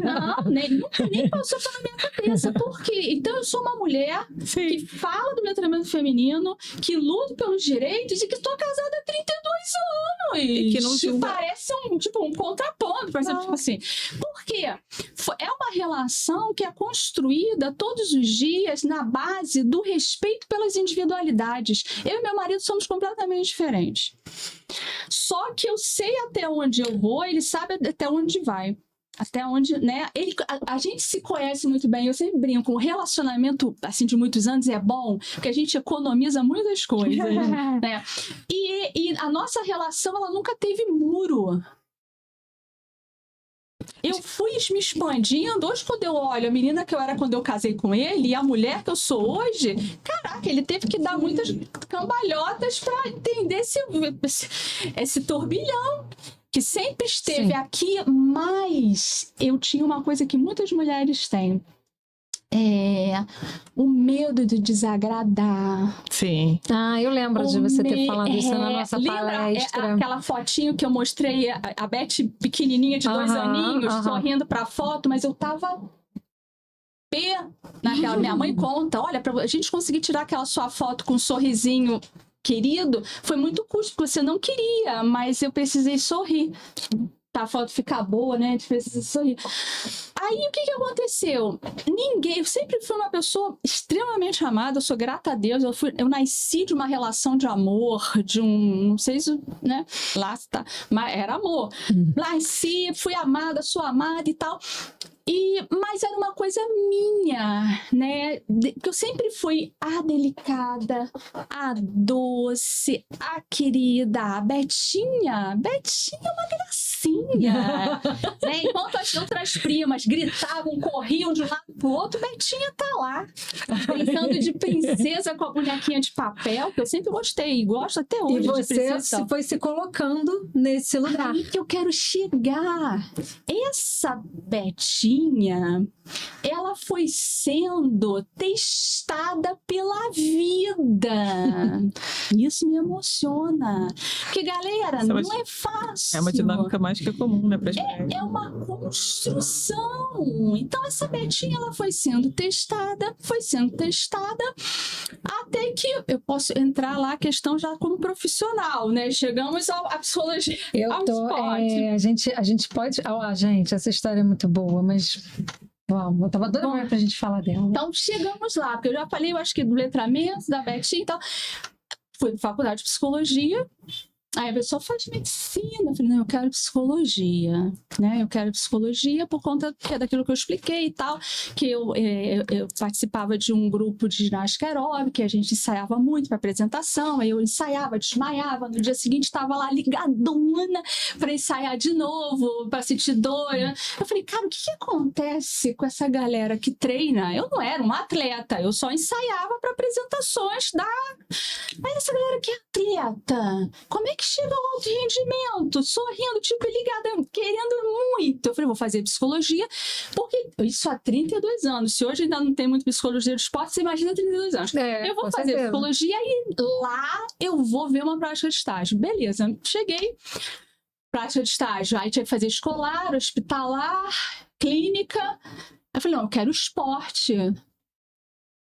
Não, nem passou pela minha cabeça. Por quê? Então, eu sou uma mulher que fala do letramento feminino, que luta pelos direitos e que estou casada há 32 anos. E que não julga. Parece um contraponto. Parece, tipo assim. Por quê? É uma relação que é construída todos os dias na base do respeito pelas individualidades. Eu e meu marido somos completamente diferentes. Só que eu sei até onde eu vou, ele sabe até onde vai. Até onde, né? A gente se conhece muito bem. Eu sempre brinco, o relacionamento assim, de muitos anos é bom, porque a gente economiza muitas coisas. Né? E a nossa relação, ela nunca teve muro. Eu fui me expandindo. Hoje, quando eu olho a menina que eu era quando eu casei com ele e a mulher que eu sou hoje, caraca, ele teve que dar muitas cambalhotas para entender esse turbilhão que sempre esteve aqui, mas eu tinha uma coisa que muitas mulheres têm. O medo de desagradar. Sim. Eu lembro de você ter falado isso na nossa palestra. Aquela fotinho que eu mostrei, a Beth pequenininha de 2 aninhos, sorrindo pra foto, mas eu tava naquela. Minha mãe conta, olha, pra a gente conseguir tirar aquela sua foto com um sorrisinho querido, foi muito custo, porque você não queria, mas eu precisei sorrir. A foto ficar boa, né? A gente precisa sorrir. Aí, o que aconteceu? Eu sempre fui uma pessoa extremamente amada, eu sou grata a Deus, eu nasci de uma relação de amor, não sei se, né? Lá está, mas era amor. Nasci, fui amada, sou amada e tal. Mas era uma coisa minha, né? Que eu sempre fui a delicada, a doce, a querida, a Betinha. Betinha é uma gracinha. Né? Enquanto as outras primas gritavam, corriam de um lado pro outro, Betinha tá lá, brincando de princesa com a bonequinha de papel, que eu sempre gostei, gosto até hoje E de você princesa. foi se colocando nesse lugar. Aí que eu quero chegar. Essa Betinha, ela foi sendo testada pela vida. Isso me emociona. Porque, galera, Essa não é fácil. É uma dinâmica mais que comum, né, para as É uma construção. Então, essa Betinha, ela foi sendo testada, até que eu posso entrar lá a questão já como profissional, né? Chegamos à psicologia. A gente pode. Gente, essa história é muito boa, mas. Vamos, eu tava doida pra gente falar dela. Então, chegamos lá, porque eu já falei, eu acho que do letramento, da Betinha, então. Fui para faculdade de psicologia. Aí a pessoa faz medicina. Eu falei, não, eu quero psicologia, né? Eu quero psicologia por conta daquilo que eu expliquei e tal, que eu participava de um grupo de ginástica aeróbica, que a gente ensaiava muito para apresentação, aí eu ensaiava, desmaiava, no dia seguinte estava lá ligadona para ensaiar de novo, para sentir dor. Eu falei, cara, o que acontece com essa galera que treina? Eu não era uma atleta, eu só ensaiava para apresentações da... Mas essa galera que é atleta, como é que chega ao alto rendimento? Sorrindo, tipo, ligada, querendo muito. Eu falei, vou fazer psicologia, porque isso há 32 anos. Se hoje ainda não tem muito psicologia de esporte, você imagina 32 anos. Eu vou fazer psicologia e lá eu vou ver uma prática de estágio. Beleza, cheguei, prática de estágio. Aí tinha que fazer escolar, hospitalar, clínica. Eu falei, não, eu quero esporte.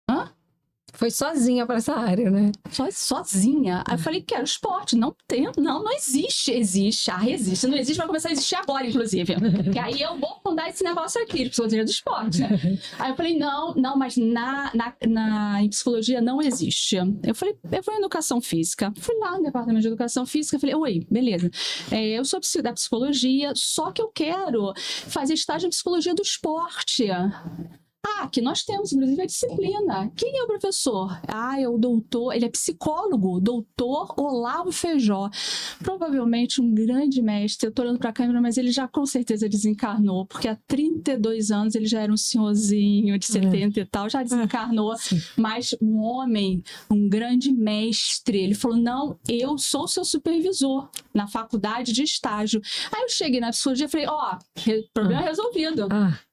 Hã? Foi sozinha para essa área, né? Sozinha. Aí eu falei, quero esporte. Não existe. Existe. Existe. Não existe, vai começar a existir agora, inclusive. Que aí eu vou fundar esse negócio aqui, de psicologia do esporte. Aí eu falei, não, mas em psicologia não existe. Eu falei, eu vou em educação física. Fui lá no departamento de educação física, falei, oi, beleza. Eu sou da psicologia, só que eu quero fazer estágio em psicologia do esporte. Que nós temos, inclusive, a disciplina. Quem é o professor? É o doutor, ele é psicólogo, doutor Olavo Feijó. Provavelmente um grande mestre. Eu tô olhando pra câmera, mas ele já com certeza desencarnou, porque há 32 anos ele já era um senhorzinho de 70 e tal, já desencarnou. Mas um homem, um grande mestre, ele falou, não, eu sou seu supervisor na faculdade de estágio. Aí eu cheguei na psicologia e falei, problema resolvido.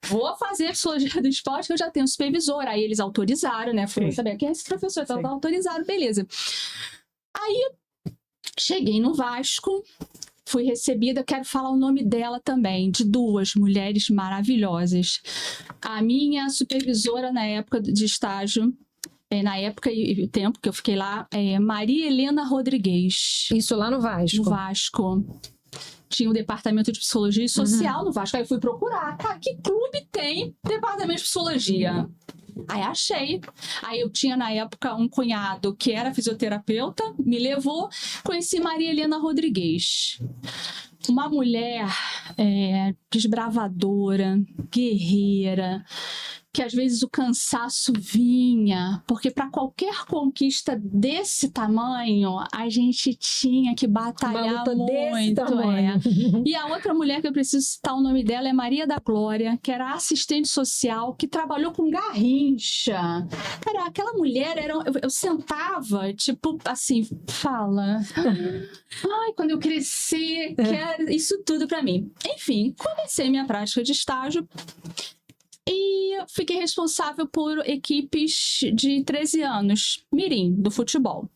Vou fazer psicologia do esporte, que eu já tenho supervisor. Aí eles autorizaram, né? Fui saber quem é esse professor, então autorizaram, beleza. Aí cheguei no Vasco, fui recebida, quero falar o nome dela também, de duas mulheres maravilhosas. A minha supervisora na época de estágio, na época e o tempo que eu fiquei lá, Maria Helena Rodrigues. Isso lá no Vasco? No Vasco. Tinha o departamento de psicologia e social no Vasco. Aí eu fui procurar. Cara, que clube tem departamento de psicologia? Aí achei. Aí eu tinha na época um cunhado que era fisioterapeuta, me levou, conheci Maria Helena Rodrigues. Uma mulher desbravadora, guerreira, que às vezes o cansaço vinha, porque para qualquer conquista desse tamanho, a gente tinha que batalhar muito. E a outra mulher que eu preciso citar o nome dela é Maria da Glória, que era assistente social, que trabalhou com Garrincha. Cara, aquela mulher, eu sentava, tipo, assim, fala... quando eu crescer, quero isso tudo para mim. Enfim, comecei minha prática de estágio e fiquei responsável por equipes de 13 anos, mirim, do futebol.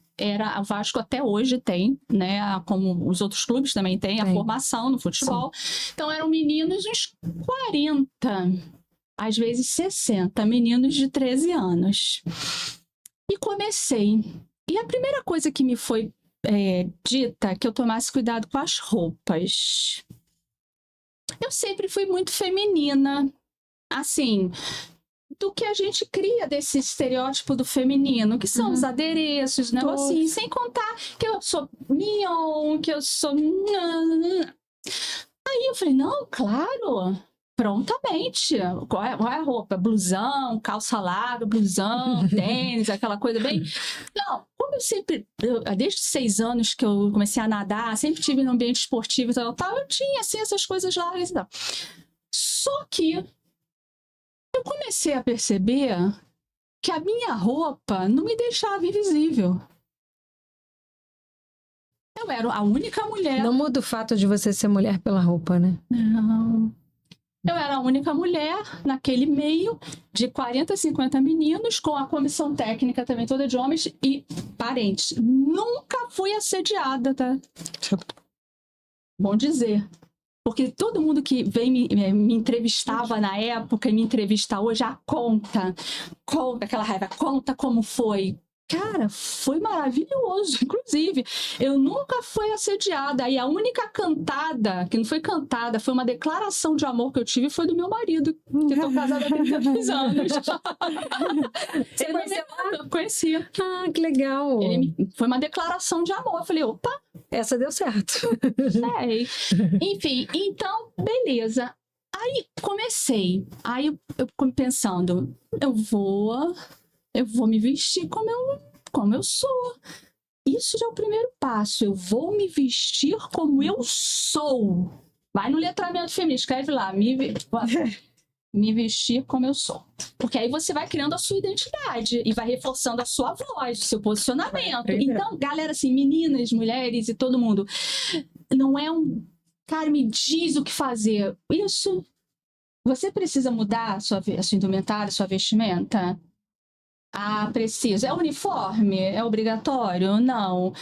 O Vasco até hoje tem, né, como os outros clubes também têm, a formação no futebol. Sim. Então eram meninos uns 40, às vezes 60, meninos de 13 anos. E comecei. E a primeira coisa que me foi dita é que eu tomasse cuidado com as roupas. Eu sempre fui muito feminina, assim, do que a gente cria desse estereótipo do feminino, que são os adereços, né? Assim, sem contar que eu sou mignon, que eu sou... Aí eu falei, não, claro, prontamente. Qual é a roupa? Blusão, calça larga, blusão, tênis, aquela coisa bem... Não, como eu sempre... desde 6 anos que eu comecei a nadar, sempre tive no ambiente esportivo e tal, eu tinha, assim, essas coisas largas e tal. Só que eu comecei a perceber que a minha roupa não me deixava invisível. Eu era a única mulher... Não muda o fato de você ser mulher pela roupa, né? Não... Eu era a única mulher naquele meio de 40, 50 meninos, com a comissão técnica também toda de homens e parentes. Nunca fui assediada, tá? Bom dizer. Porque todo mundo que vem me entrevistava na época e me entrevista hoje, conta aquela raiva, conta como foi. Cara, foi maravilhoso. Inclusive, eu nunca fui assediada. E a única cantada, que não foi cantada, foi uma declaração de amor que eu tive, foi do meu marido, que eu tô casada há 32 anos. Você conheceu lá? Eu conhecia. Ah, que legal. Foi uma declaração de amor. Eu falei, opa. Essa deu certo. Sei. Enfim, então, beleza. Aí comecei. Aí eu pensando, eu vou me vestir como eu sou. Isso já é o primeiro passo. Eu vou me vestir como eu sou. Vai no letramento feminino, escreve lá, me vestir como eu sou. Porque aí você vai criando a sua identidade e vai reforçando a sua voz, o seu posicionamento. Então, galera, assim, meninas, mulheres e todo mundo, não é cara, me diz o que fazer. Isso, você precisa mudar a sua indumentária, a sua vestimenta? Ah, precisa. É uniforme? É obrigatório? Não.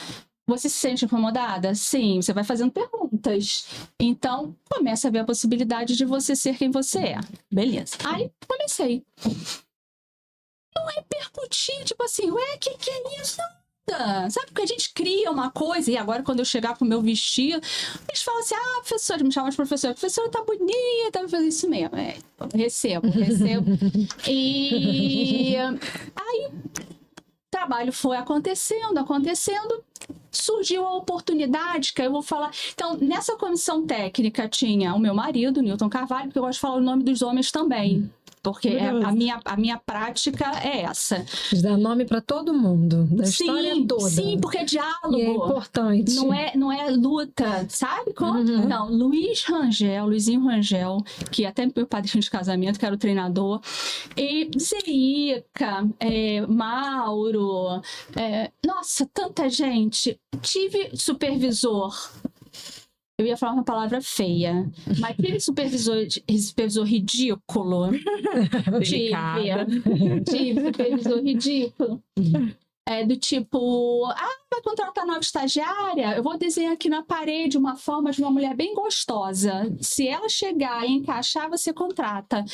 Você se sente incomodada? Sim. Você vai fazendo perguntas. Então, começa a ver a possibilidade de você ser quem você é. Beleza. Aí, comecei. Não é percutir, tipo assim, ué, que é isso? Nada. Sabe, porque a gente cria uma coisa, e agora quando eu chegar com o meu vestido, eles falam assim, professora, me chamam de professora, a professora tá bonita, vou fazer isso mesmo. Recebo. E aí, o trabalho foi acontecendo, surgiu a oportunidade, que eu vou falar... Então, nessa comissão técnica tinha o meu marido, Newton Carvalho, porque eu gosto de falar o nome dos homens também. Porque a minha prática é essa. Dá nome para todo mundo, da história toda. Sim, porque é diálogo. E é importante. Não é luta, sabe? Não, Luizinho Rangel, que até meu padrinho de casamento, que era o treinador, e Zerica, Mauro, nossa, tanta gente. Tive supervisor. Eu ia falar uma palavra feia, mas aquele supervisor ridículo. Tive supervisor ridículo. Do tipo, vai contratar nova estagiária? Eu vou desenhar aqui na parede uma forma de uma mulher bem gostosa. Se ela chegar e encaixar, você contrata.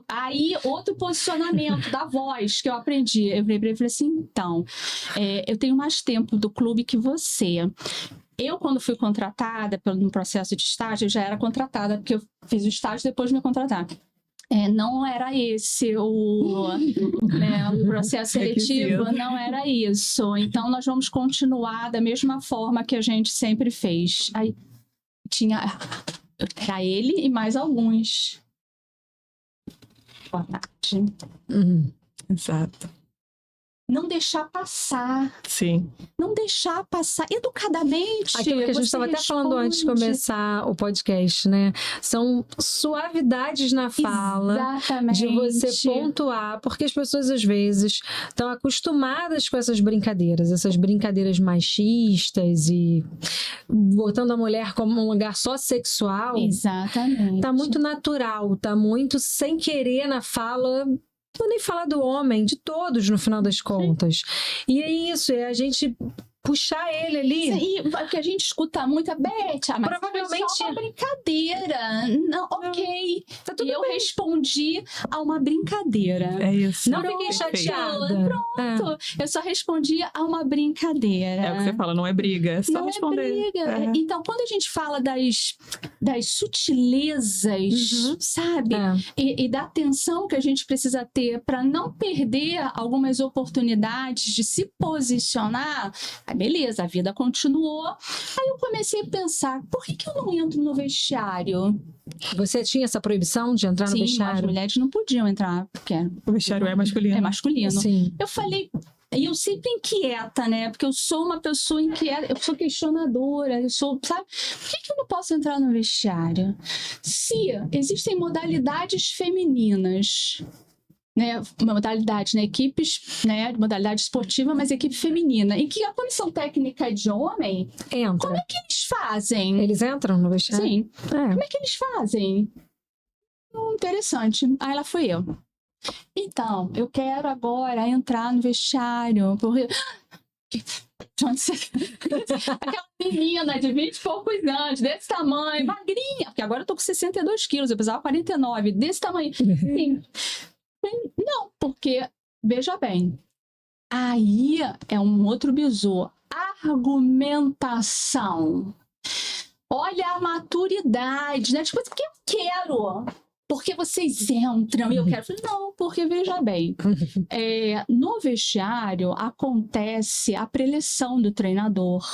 Aí outro posicionamento da voz que eu aprendi. Eu falei assim, então, eu tenho mais tempo do clube que você. Eu, quando fui contratada no processo de estágio, eu já era contratada, porque eu fiz o estágio e depois me contrataram. Não era esse o processo seletivo, não era isso. Então, nós vamos continuar da mesma forma que a gente sempre fez. Aí, era ele e mais alguns. Boa tarde. Exato. Não deixar passar. Sim. Não deixar passar educadamente. Aquilo que a gente estava até falando antes de começar o podcast, né? São suavidades na fala. Exatamente. De você pontuar, porque as pessoas às vezes estão acostumadas com essas brincadeiras machistas e botando a mulher como um lugar só sexual. Exatamente. Tá muito natural, tá muito sem querer na fala. Não vou nem falar do homem, de todos no final das contas. E é isso, é a gente puxar ele ali. E o que a gente escuta muito é Beth, mas provavelmente foi só uma brincadeira. Não, ok. Tá tudo e eu bem. respondi a uma brincadeira. É isso. Não fiquei chateada. Pronto. Eu só respondi a uma brincadeira. É o que você fala, não é briga, é só não responder. É briga. Então, quando a gente fala das sutilezas, sabe? E da atenção que a gente precisa ter para não perder algumas oportunidades de se posicionar, beleza, a vida continuou. Aí eu comecei a pensar, por que eu não entro no vestiário? Você tinha essa proibição de entrar no Sim, as vestiário? mulheres não podiam entrar, porque O vestiário é masculino. é masculino. Sim. Eu falei, e eu sempre inquieta, né? Porque eu sou uma pessoa inquieta, eu sou questionadora, eu sou, sabe? Por que eu não posso entrar no vestiário? Se existem modalidades femininas, né? Modalidades, né? Equipes, né? Modalidade esportiva, mas equipe feminina, em que a comissão técnica é de homem, Entra. o que eles fazem? Eles entram no vestiário? Sim. É. Como é que eles fazem? Interessante. Aí lá fui eu. Então, eu quero agora entrar no vestiário. Porque... Aquela menina de 20 e poucos anos, desse tamanho, magrinha, porque agora eu tô com 62 quilos, eu pesava 49, desse tamanho. Sim. Não, porque, veja bem, aí é um outro bizu. Argumentação. Olha a maturidade, né? Tipo, porque eu quero. Porque vocês entram e eu quero. Não, porque veja bem, no vestiário acontece a preleção do treinador.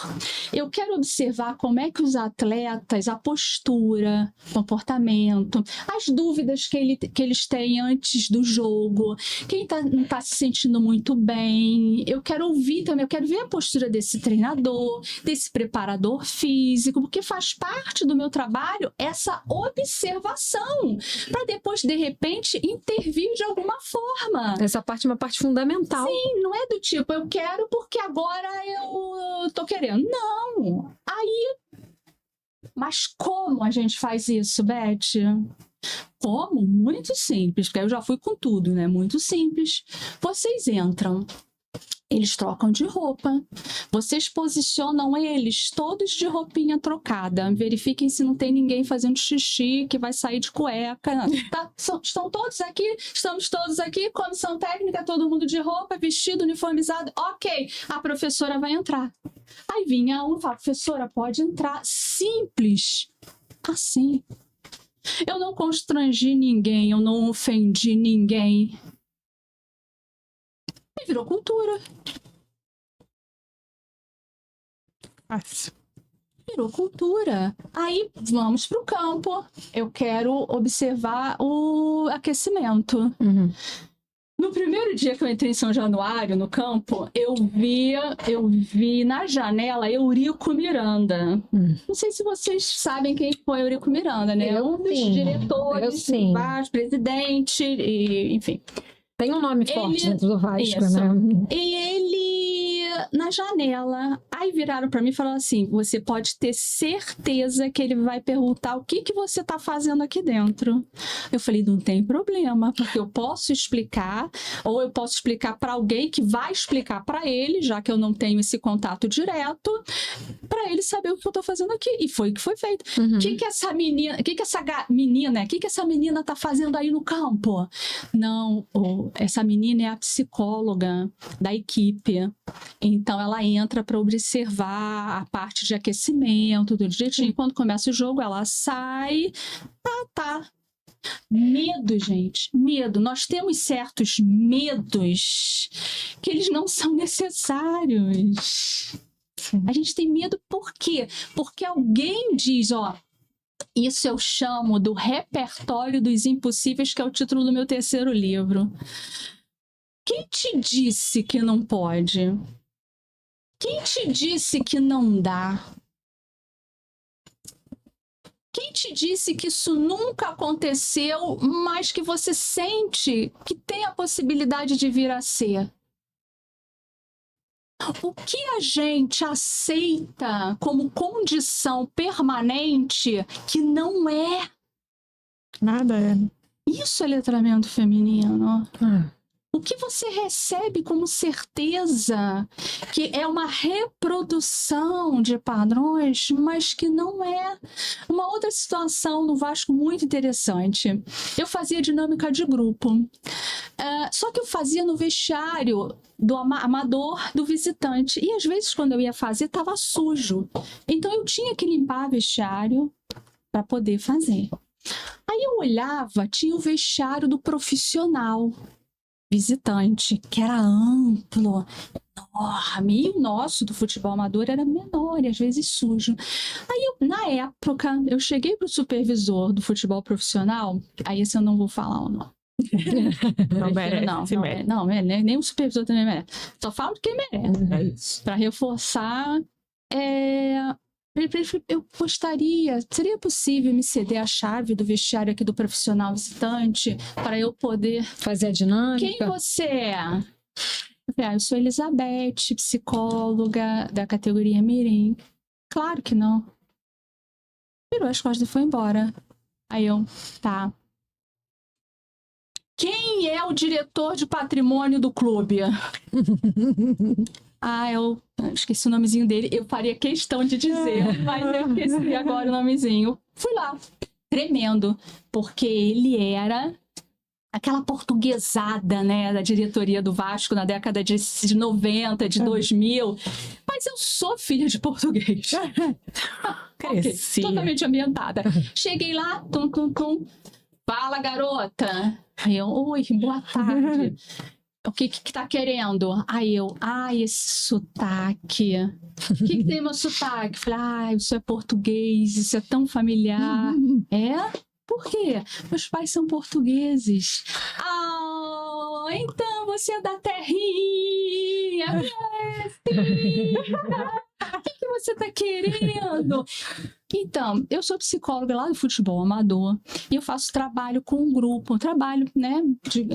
Eu quero observar como é que os atletas, a postura, comportamento, as dúvidas que eles têm antes do jogo, quem não está se sentindo muito bem. Eu quero ouvir também, eu quero ver a postura desse treinador, desse preparador físico, porque faz parte do meu trabalho essa observação, para depois, de repente, intervir de alguma forma. Essa parte é uma parte fundamental. Sim, não é do tipo, eu quero porque agora eu tô querendo. Não. Aí, mas como a gente faz isso, Beth? Como? Muito simples, porque eu já fui com tudo, né? Muito simples. Vocês entram. Eles trocam de roupa. Vocês posicionam eles todos de roupinha trocada. Verifiquem se não tem ninguém fazendo xixi que vai sair de cueca. Tá? Estão todos aqui? Estamos todos aqui. Comissão técnica, todo mundo de roupa, vestido, uniformizado. Ok, a professora vai entrar. Aí vinha um e fala, professora, pode entrar. Simples. Assim. Eu não constrangi ninguém, eu não ofendi ninguém. E virou cultura. Fácil. Virou cultura. Aí vamos para o campo. Eu quero observar o aquecimento. Uhum. No primeiro dia que eu entrei em São Januário, no campo, eu vi na janela Eurico Miranda. Não sei se vocês sabem quem foi Eurico Miranda, né? Eu Um dos sim. diretores, Eu sim. presidente, e, enfim. Tem um nome forte dentro do Vasco, Isso. né? E ele, na janela, aí viraram para mim e falaram assim, você pode ter certeza que ele vai perguntar o que você tá fazendo aqui dentro. Eu falei, não tem problema, porque eu posso explicar, ou eu posso explicar para alguém que vai explicar para ele, já que eu não tenho esse contato direto, para ele saber o que eu tô fazendo aqui. E foi o que foi feito. Uhum. O que essa menina tá fazendo aí no campo? Não, essa menina é a psicóloga da equipe. Então, ela entra para observar a parte de aquecimento, do direitinho. Quando começa o jogo, ela sai. Tá. Medo, gente. Medo. Nós temos certos medos que eles não são necessários. A gente tem medo por quê? Porque alguém diz, isso eu chamo do repertório dos impossíveis, que é o título do meu terceiro livro. Quem te disse que não pode? Quem te disse que não dá? Quem te disse que isso nunca aconteceu, mas que você sente que tem a possibilidade de vir a ser? O que a gente aceita como condição permanente que não é? Nada é. Isso é letramento feminino. Ah. O que você recebe como certeza que é uma reprodução de padrões, mas que não é. Uma outra situação no Vasco muito interessante. Eu fazia dinâmica de grupo. Só que eu fazia no vestiário do amador, do visitante. E às vezes, quando eu ia fazer, estava sujo. Então eu tinha que limpar o vestiário para poder fazer. Aí eu olhava, tinha o vestiário do profissional. visitante, que era amplo, enorme. E o nosso do futebol amador era menor e às vezes sujo. Aí, na época, eu cheguei pro supervisor do futebol profissional, aí esse eu não vou falar o nome. Não merece. Nem o supervisor também merece. Só falo de quem merece. Para reforçar, eu gostaria, seria possível me ceder a chave do vestiário aqui do profissional visitante para eu poder fazer a dinâmica? Quem você é? Eu sou Elizabeth, psicóloga da categoria Mirim. Claro que não. Virou as costas e foi embora. Aí eu, tá. Quem é o diretor de patrimônio do clube? Eu esqueci o nomezinho dele. Eu faria questão de dizer, mas eu esqueci agora o nomezinho. Fui lá. Tremendo. Porque ele era aquela portuguesada, né, da diretoria do Vasco na década de 90, de 2000. Mas eu sou filha de português. Cresci. Totalmente ambientada. Cheguei lá, tum. Fala, garota. Aí eu, oi, boa tarde. O que tá querendo? Aí eu, esse sotaque. O que tem meu sotaque? Falei, isso é português, isso é tão familiar. É? Por quê? Meus pais são portugueses. Então você é da terrinha. O que você tá querendo? Então, eu sou psicóloga lá do futebol amador e eu faço trabalho com um grupo, né, de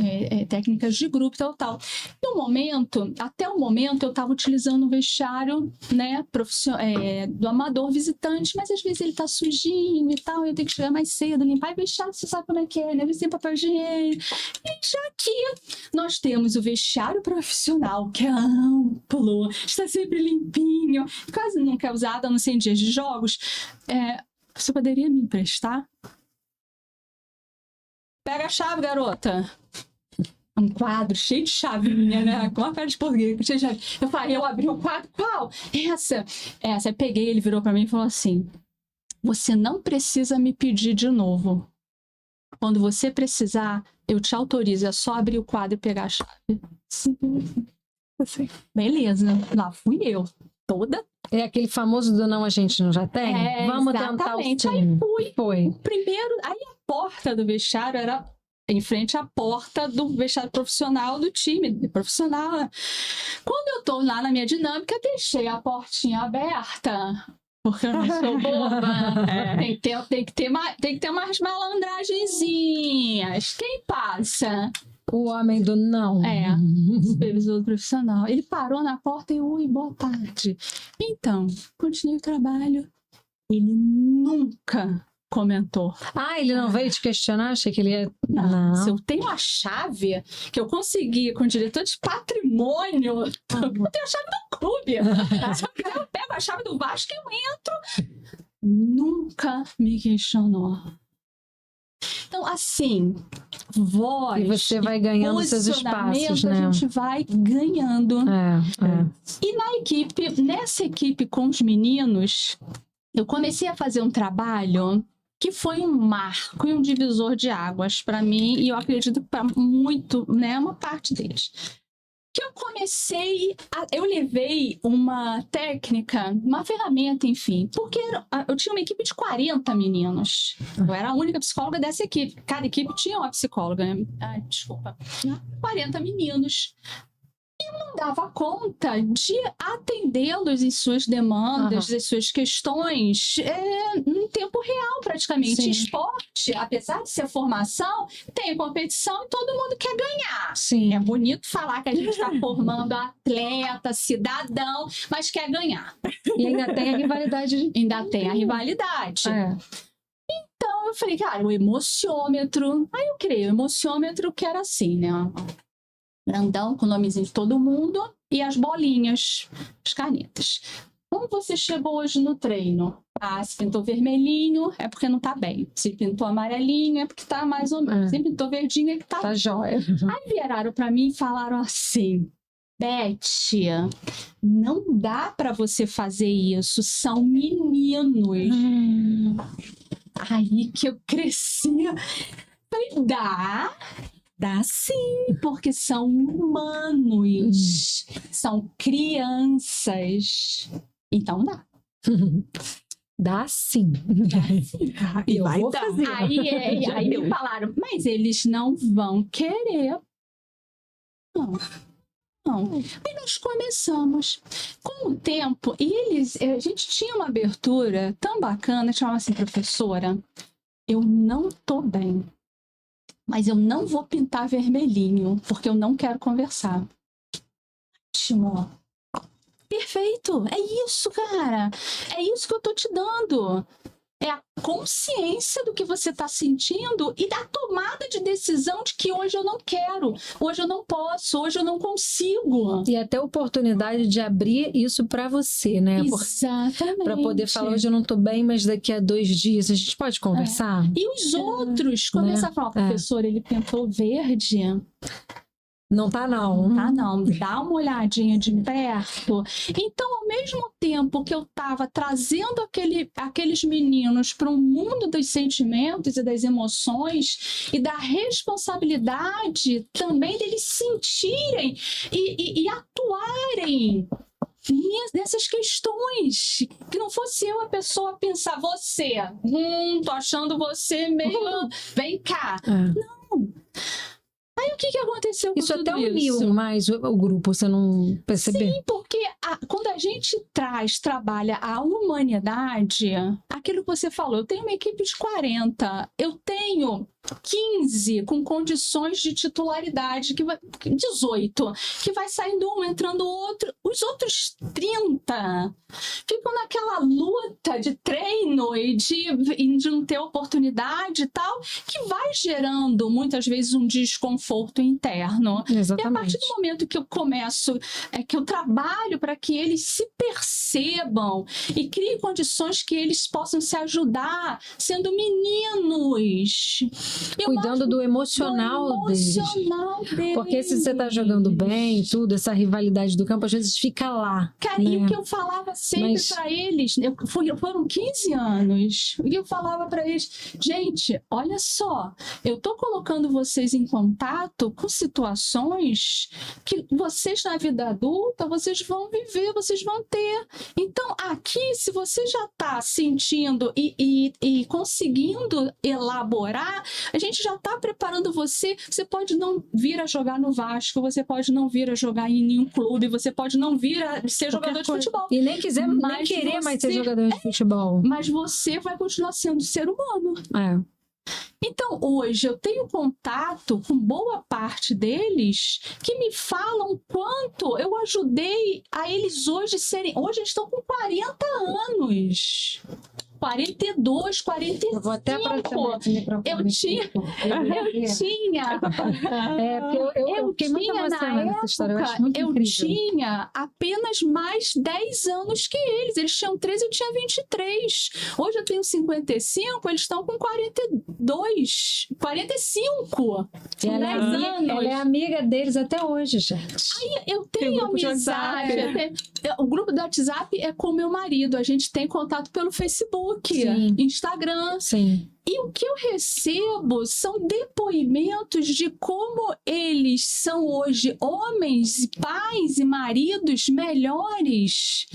técnicas de grupo e tal. Até o momento, eu estava utilizando o vestiário, né, do amador visitante, mas às vezes ele tá sujinho e tal, eu tenho que chegar mais cedo, limpar e vestiário, você sabe como é que é, né, vestir papel higiênico. E já aqui nós temos o vestiário profissional, que é amplo, está sempre limpinho, quase nunca é usado, a não ser em dias de jogos. Você poderia me emprestar? Pega a chave, garota. Um quadro cheio de chavinha, né? Com uma cara de português. Eu abri o quadro. Qual? Essa. Eu peguei, ele virou pra mim e falou assim: você não precisa me pedir de novo. Quando você precisar, eu te autorizo. É só abrir o quadro e pegar a chave. Assim. Beleza. Lá fui eu. Toda. É aquele famoso do não, a gente não já tem? Vamos tentar o time. Aí foi. Primeiro, aí a porta do vestiário era em frente à porta do vestiário profissional do time, profissional. Quando eu tô lá na minha dinâmica, deixei a portinha aberta. Porque eu não sou boba. Tem que ter umas malandragenzinhas. Quem passa? O homem do não. Supervisor profissional. Ele parou na porta e, oi, boa tarde. Então, continuei o trabalho. Ele nunca comentou. Ele não veio te questionar? Achei que ele ia... Não. Se eu tenho a chave que eu consegui com o diretor de patrimônio, eu tenho a chave do clube. Se eu quiser, eu pego a chave do Vasco e eu entro. Nunca me questionou. Então, assim, voz e você vai ganhando seus espaços, né? A gente vai ganhando. E nessa equipe com os meninos, eu comecei a fazer um trabalho que foi um marco e um divisor de águas para mim, e eu acredito para muito, né, uma parte deles. Que eu levei uma técnica, uma ferramenta, enfim, porque eu tinha uma equipe de 40 meninos. Eu era a única psicóloga dessa equipe. Cada equipe tinha uma psicóloga. 40 meninos. E não dava conta de atendê-los em suas demandas, em suas questões, em tempo real, praticamente. Sim. Esporte, apesar de ser formação, tem competição e todo mundo quer ganhar. Sim. É bonito falar que a gente está formando atleta, cidadão, mas quer ganhar. E ainda tem a rivalidade. Então, eu falei, cara, o emociômetro. Aí eu criei o emociômetro, que era assim, né? Grandão, com o nomezinho de todo mundo, e as bolinhas, as canetas. Como você chegou hoje no treino? Se pintou vermelhinho, é porque não tá bem. Se pintou amarelinho, é porque tá mais ou menos. Se pintou verdinho, é que tá jóia. Aí viraram pra mim e falaram assim: Beth, não dá pra você fazer isso, são meninos. Aí que eu cresci. Falei, dá. Dá sim, porque são humanos, são crianças. Então dá. Dá sim. E Eu vai vou dar. fazer. Aí me falaram, mas eles não vão querer. Não. Aí nós começamos. Com o tempo, a gente tinha uma abertura tão bacana, chamava assim, professora, eu não tô bem, mas eu não vou pintar vermelhinho, porque eu não quero conversar. Ótimo. Perfeito. É isso, cara. É isso que eu tô te dando. É a consciência do que você está sentindo e da tomada de decisão de que hoje eu não quero, hoje eu não posso, hoje eu não consigo. E até a oportunidade de abrir isso para você, né? Exatamente. Para poder falar, hoje eu não tô bem, mas daqui a 2 dias a gente pode conversar? E os outros começam a falar, professor, ele pintou verde. Não tá, não. Tá, não. Dá uma olhadinha de perto. Então, ao mesmo tempo que eu estava trazendo aqueles meninos para um mundo dos sentimentos e das emoções e da responsabilidade também deles sentirem e atuarem nessas questões, que não fosse eu a pessoa pensar, você, tô achando você meio, vem cá. Não. Aí o que aconteceu com isso tudo até isso? uniu mais o grupo, você não percebeu? Sim, porque quando a gente trabalha a humanidade, aquilo que você falou, eu tenho uma equipe de 40, eu tenho 15 com condições de titularidade, 18, que vai saindo um, entrando outro, os outros 30 ficam naquela luta de treino e de não ter oportunidade e tal, que vai gerando muitas vezes um desconforto interno. Exatamente. E a partir do momento que eu começo, que eu trabalho para que eles se percebam e criem condições que eles possam se ajudar, sendo meninos. Cuidando do emocional deles. Porque se você tá jogando bem, tudo, essa rivalidade do campo, às vezes fica lá. Cara, né? E o que eu falava sempre para eles, foram 15 anos, e eu falava para eles, gente, olha só, eu tô colocando vocês em contato com situações que vocês na vida adulta, vocês vão viver, vocês vão ter. Então, aqui, se você já tá sentindo e conseguindo elaborar, a gente já tá preparando você pode não vir a jogar no Vasco, você pode não vir a jogar em nenhum clube, você pode não vir a ser jogador de futebol. E nem querer mais ser jogador de futebol. Mas você vai continuar sendo ser humano. Então, hoje, eu tenho contato com boa parte deles que me falam quanto eu ajudei a eles hoje serem... Hoje, eles estão com 40 anos. 42, 45. Eu vou até aproximar esse microfone. Eu tinha. Eu fiquei muito emocionada nessa história. Eu acho muito incrível. Tinha apenas mais 10 anos que eles. Eles tinham 13, eu tinha 23. Hoje eu tenho 55, eles estão com 42, 45. Ela é amiga deles até hoje, gente. Aí eu tenho amizade. O grupo do WhatsApp é com meu marido. A gente tem contato pelo Facebook. Sim. Instagram. Sim. E o que eu recebo são depoimentos de como eles são hoje homens, pais e maridos melhores.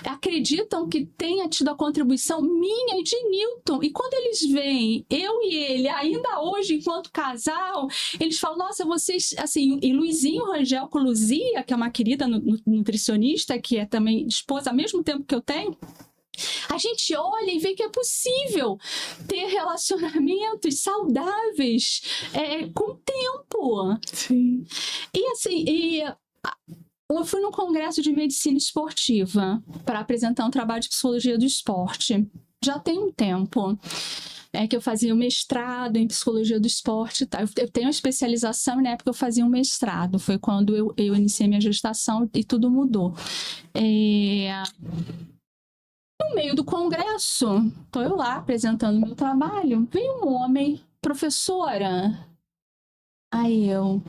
Acreditam que tenha tido a contribuição minha e de Newton. E quando eles veem eu e ele, ainda hoje, enquanto casal, eles falam, nossa, vocês... Assim, e Luizinho Rangel com Luzia, que é uma querida nutricionista, que é também esposa ao mesmo tempo que eu tenho, a gente olha e vê que é possível ter relacionamentos saudáveis com o tempo. Sim. E assim, eu fui num congresso de medicina esportiva para apresentar um trabalho de psicologia do esporte. Já tem um tempo. Que eu fazia um mestrado em psicologia do esporte. Tá? Eu tenho uma especialização, e na época eu fazia um mestrado. Foi quando eu iniciei minha gestação e tudo mudou. No meio do congresso, estou eu lá apresentando meu trabalho, veio um homem, professora. Aí eu,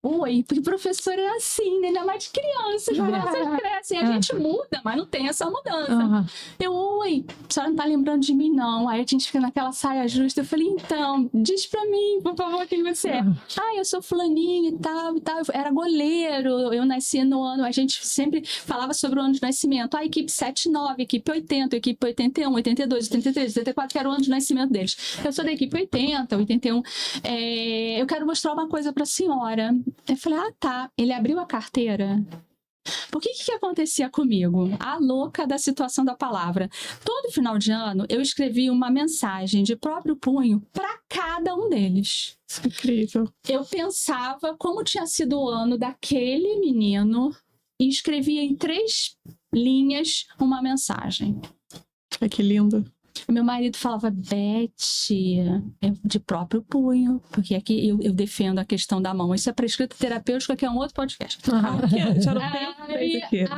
oi, porque professor é assim, né? Ainda mais de criança, as crianças crescem, a gente muda, mas não tem essa mudança. Eu, oi, a senhora não tá lembrando de mim, não. Aí a gente fica naquela saia justa, eu falei, então, diz pra mim, por favor, quem você é? Eu sou fulaninho e tal, eu era goleiro, eu nasci no ano, a gente sempre falava sobre o ano de nascimento, a equipe 79, equipe 80, equipe 81, 82, 83, 84, que era o ano de nascimento deles. Eu sou da equipe 80, 81, eu quero mostrar uma coisa pra senhora. Eu falei, tá. Ele abriu a carteira. Por que acontecia comigo? A louca da situação da palavra. Todo final de ano, eu escrevia uma mensagem de próprio punho para cada um deles. Incrível. Eu pensava como tinha sido o ano daquele menino e escrevia em 3 linhas uma mensagem. Ai, que lindo. Meu marido falava, Beth, de próprio punho, porque aqui eu defendo a questão da mão. Isso é prescrito terapêutico, que é um outro podcast.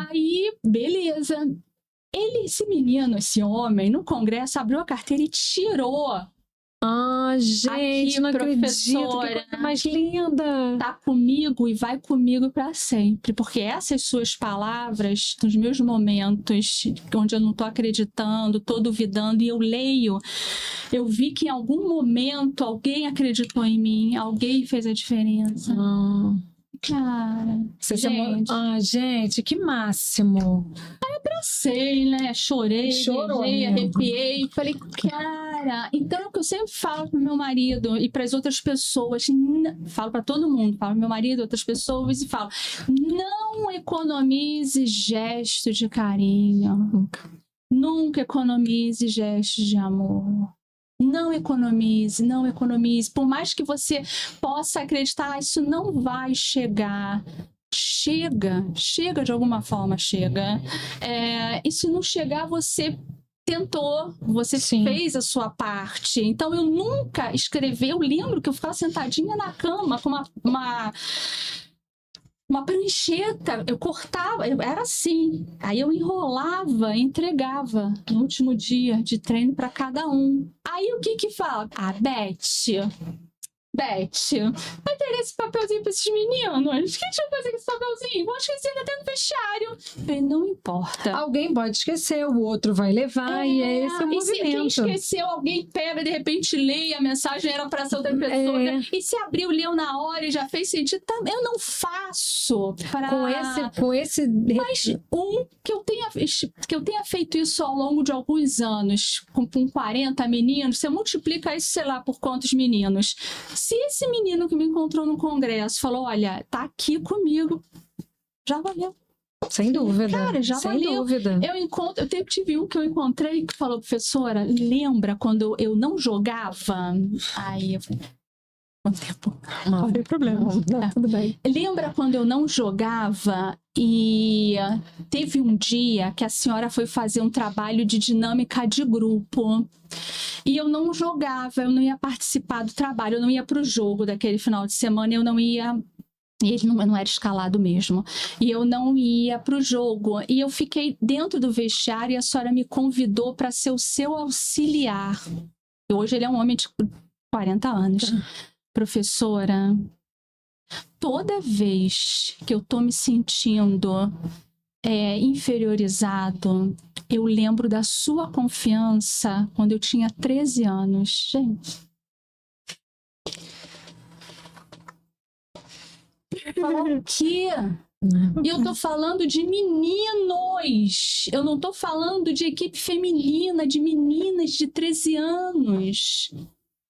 Aí, beleza. Esse menino, esse homem, no congresso, abriu a carteira e tirou. Gente, aqui, não professora, acredito, que coisa mais linda. Tá comigo e vai comigo para sempre, porque essas suas palavras, nos meus momentos onde eu não tô acreditando, tô duvidando e eu leio, eu vi que em algum momento alguém acreditou em mim, alguém fez a diferença. Cara, gente, que máximo. Aí eu abracei, né? Chorei, beijei, arrepiei. Falei, cara, então é o que eu sempre falo pro meu marido e para as outras pessoas, falo para todo mundo, falo pro meu marido, outras pessoas e falo, não economize gestos de carinho. Nunca economize gestos de amor. Não economize, não economize. Por mais que você possa acreditar, isso não vai chegar. Chega de alguma forma, chega. E se não chegar, você tentou, você fez a sua parte. Então, eu nunca escrevi. Eu lembro que eu ficava sentadinha na cama com uma prancheta, eu cortava, era assim. Aí eu enrolava, entregava no último dia de treino para cada um. Aí o que fala? Beth, vai ter esse papelzinho para esses meninos? Quem tinha fazer esse papelzinho? Vão esquecer até no vestiário. Falei, não importa. Alguém pode esquecer, o outro vai levar e é esse o movimento. Se quem esqueceu, alguém pega, de repente lê e a mensagem era para essa outra pessoa. E se abriu, leu na hora e já fez sentido, eu não faço para... Com esse... Mas que eu tenha feito isso ao longo de alguns anos, com 40 meninos, você multiplica isso, sei lá, por quantos meninos. Se esse menino que me encontrou no congresso falou, olha, tá aqui comigo, já valeu. Sem dúvida. Cara, já valeu. Dúvida. Eu tive um que eu encontrei que falou, professora, lembra quando eu não jogava? Aí eu falei, quanto tempo? Não tem problema. Tudo bem. Lembra quando eu não jogava e teve um dia que a senhora foi fazer um trabalho de dinâmica de grupo e eu não jogava, eu não ia participar do trabalho, eu não ia para o jogo daquele final de semana, eu não ia... E ele não era escalado mesmo. E eu não ia para o jogo. E eu fiquei dentro do vestiário e a senhora me convidou para ser o seu auxiliar. E hoje ele é um homem de 40 anos. Professora, toda vez que eu tô me sentindo inferiorizado, eu lembro da sua confiança quando eu tinha 13 anos. Gente. Falar o quê? E eu tô falando de meninos. Eu não tô falando de equipe feminina, de meninas de 13 anos.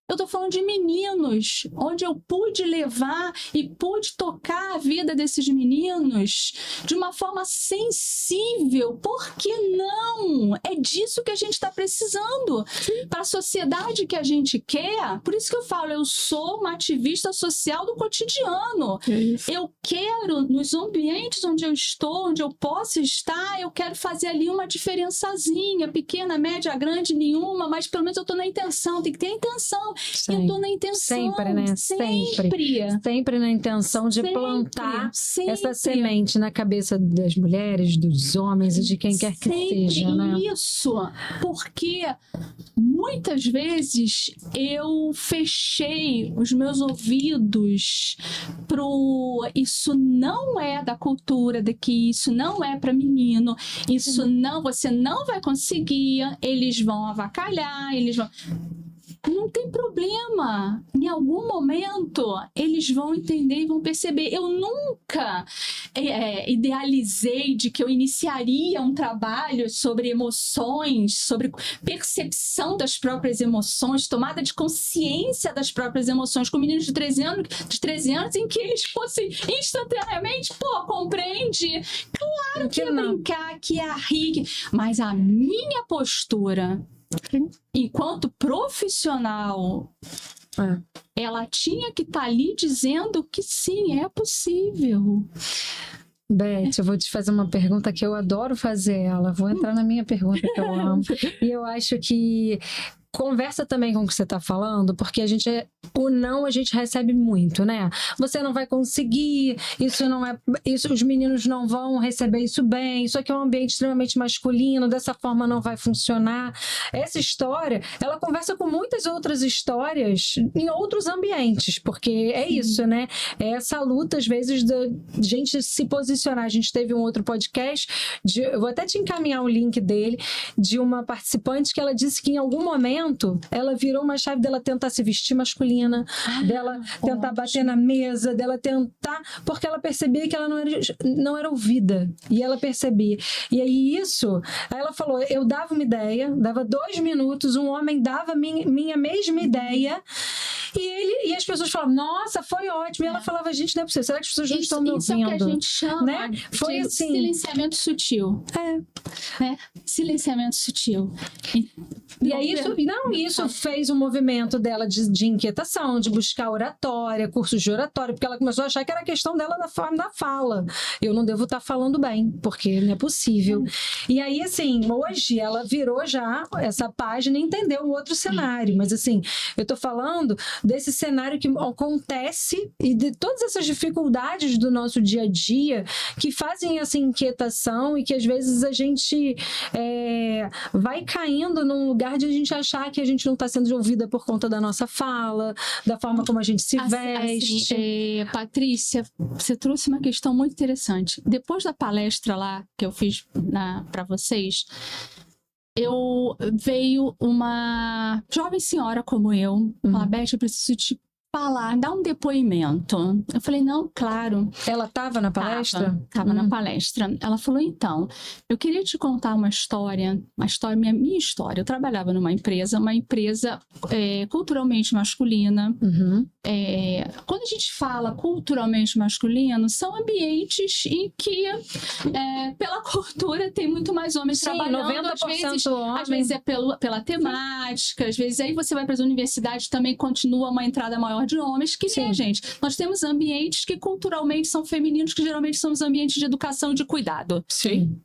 Eu tô falando de meninos, onde eu pude levar e pude tocar a vida desses meninos de uma forma sensível. Por que não? É disso que a gente está precisando. Para a sociedade que a gente quer. Por isso que eu falo, eu sou uma ativista social do cotidiano. Eu quero, nos ambientes onde eu estou, onde eu posso estar, eu quero fazer ali uma diferençazinha, pequena, média, grande, nenhuma, mas pelo menos eu tô na intenção. Tem que ter a intenção. Eu tô na intenção. Sempre, né? Sempre na intenção de plantar essa semente na cabeça das mulheres, dos homens e de quem quer que seja, né? Isso, porque muitas vezes eu fechei os meus ouvidos pro isso não é da cultura daqui, isso não é para menino, isso não, você não vai conseguir, eles vão avacalhar, eles vão... Não tem problema. Em algum momento, eles vão entender e vão perceber. Eu nunca idealizei de que eu iniciaria um trabalho sobre emoções, sobre percepção das próprias emoções, tomada de consciência das próprias emoções com meninos de 13 anos em que eles fossem instantaneamente, compreende? Claro que ia brincar, que ia rir. Mas a minha postura... enquanto profissional, ela tinha que estar ali dizendo que sim, é possível. Beth, eu vou te fazer uma pergunta que eu adoro fazer ela. Vou entrar na minha pergunta que eu amo. E eu acho que conversa também com o que você está falando, porque o não a gente recebe muito, né? Você não vai conseguir, os meninos não vão receber isso bem, isso aqui é um ambiente extremamente masculino, dessa forma não vai funcionar. Essa história, ela conversa com muitas outras histórias em outros ambientes, porque é isso, né? É essa luta, às vezes, da gente se posicionar. A gente teve um outro podcast, eu vou até te encaminhar o link dele, de uma participante que ela disse que em algum momento ela virou uma chave dela tentar se vestir masculina, dela tentar bater na mesa, dela tentar, porque ela percebia que ela não era ouvida, e ela percebia. E aí aí ela falou, eu dava uma ideia, dava 2 minutos, um homem dava minha mesma ideia, e as pessoas falavam, nossa, foi ótimo. E ela falava, gente, não é possível. Será que as pessoas não estão me ouvindo? Isso é o que a gente chama, né? Foi de assim, silenciamento sutil. Silenciamento sutil. E aí isso fez um movimento dela de inquietação, de buscar oratória, cursos de oratória, porque ela começou a achar que era questão dela da forma da fala. Eu não devo estar falando bem, porque não é possível. E aí, assim, hoje ela virou já essa página e entendeu um outro cenário. Mas, assim, eu tô falando desse cenário que acontece e de todas essas dificuldades do nosso dia a dia que fazem essa inquietação e que às vezes a gente vai caindo num lugar de a gente achar que a gente não está sendo ouvida por conta da nossa fala, da forma como a gente se veste. Patrícia, você trouxe uma questão muito interessante. Depois da palestra lá que eu fiz para vocês, veio uma jovem senhora como eu, falar, Beth, eu preciso te falar, dar um depoimento. Eu falei, não, claro. Ela estava na palestra? Estava na palestra. Ela falou, então, eu queria te contar uma história, minha história. Eu trabalhava numa empresa, culturalmente masculina. Quando a gente fala culturalmente masculino, são ambientes em que, pela cultura, tem muito mais homens trabalhando. 90% às vezes é pela temática, às vezes aí você vai para as universidades, também continua uma entrada maior de homens, que nem a gente. Nós temos ambientes que culturalmente são femininos, que geralmente são os ambientes de educação e de cuidado. Sim.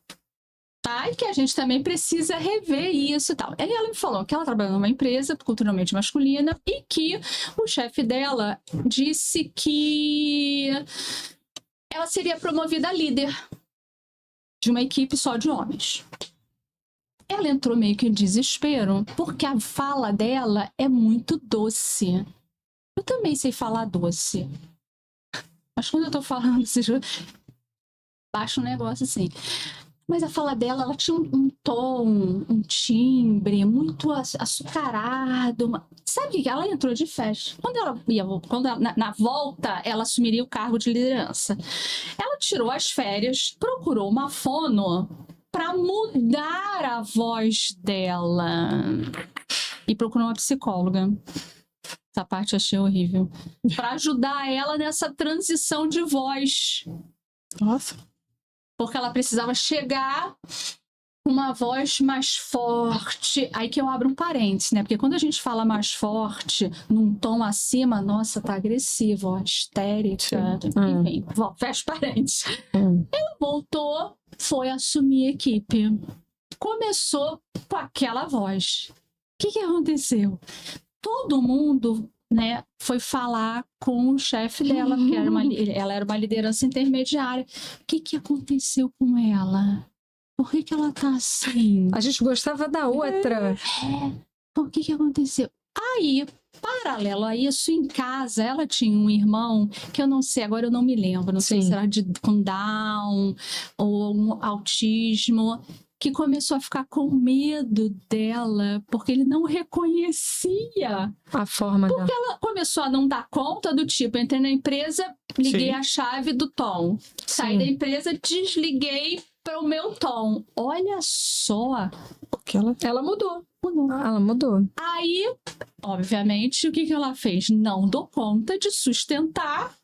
E que a gente também precisa rever isso e tal. Aí ela me falou que ela trabalha numa empresa culturalmente masculina e que o chefe dela disse que ela seria promovida a líder de uma equipe só de homens. Ela entrou meio que em desespero, porque a fala dela é muito doce. Eu também sei falar doce. Mas quando eu tô falando, baixa um negócio assim. Mas a fala dela, ela tinha um tom, um timbre muito açucarado. Sabe que ela entrou de festa. Na volta, ela assumiria o cargo de liderança. Ela tirou as férias, procurou uma fono para mudar a voz dela. E procurou uma psicóloga. Essa parte eu achei horrível. Para ajudar ela nessa transição de voz. Nossa. Porque ela precisava chegar com uma voz mais forte. Aí que eu abro um parênteses, né? Porque quando a gente fala mais forte, num tom acima, nossa, tá agressivo, ó, histérica. Enfim, fecha parênteses. Ela voltou, foi assumir a equipe. Começou com aquela voz. O que aconteceu? todo mundo, né, foi falar com o chefe dela, porque ela era uma liderança intermediária. O que aconteceu com ela? Por que ela tá assim? A gente gostava da outra. Por que aconteceu? Aí, paralelo a isso, em casa, ela tinha um irmão que eu não sei, agora eu não me lembro, não sei se era com Down ou um autismo, que começou a ficar com medo dela, porque ele não reconhecia a forma porque ela começou a não dar conta do tipo, entrei na empresa, liguei a chave do Tom, saí da empresa, desliguei para o meu Tom. Olha só que ela mudou. Ela mudou. Aí, obviamente, o que ela fez? Não dou conta de sustentar.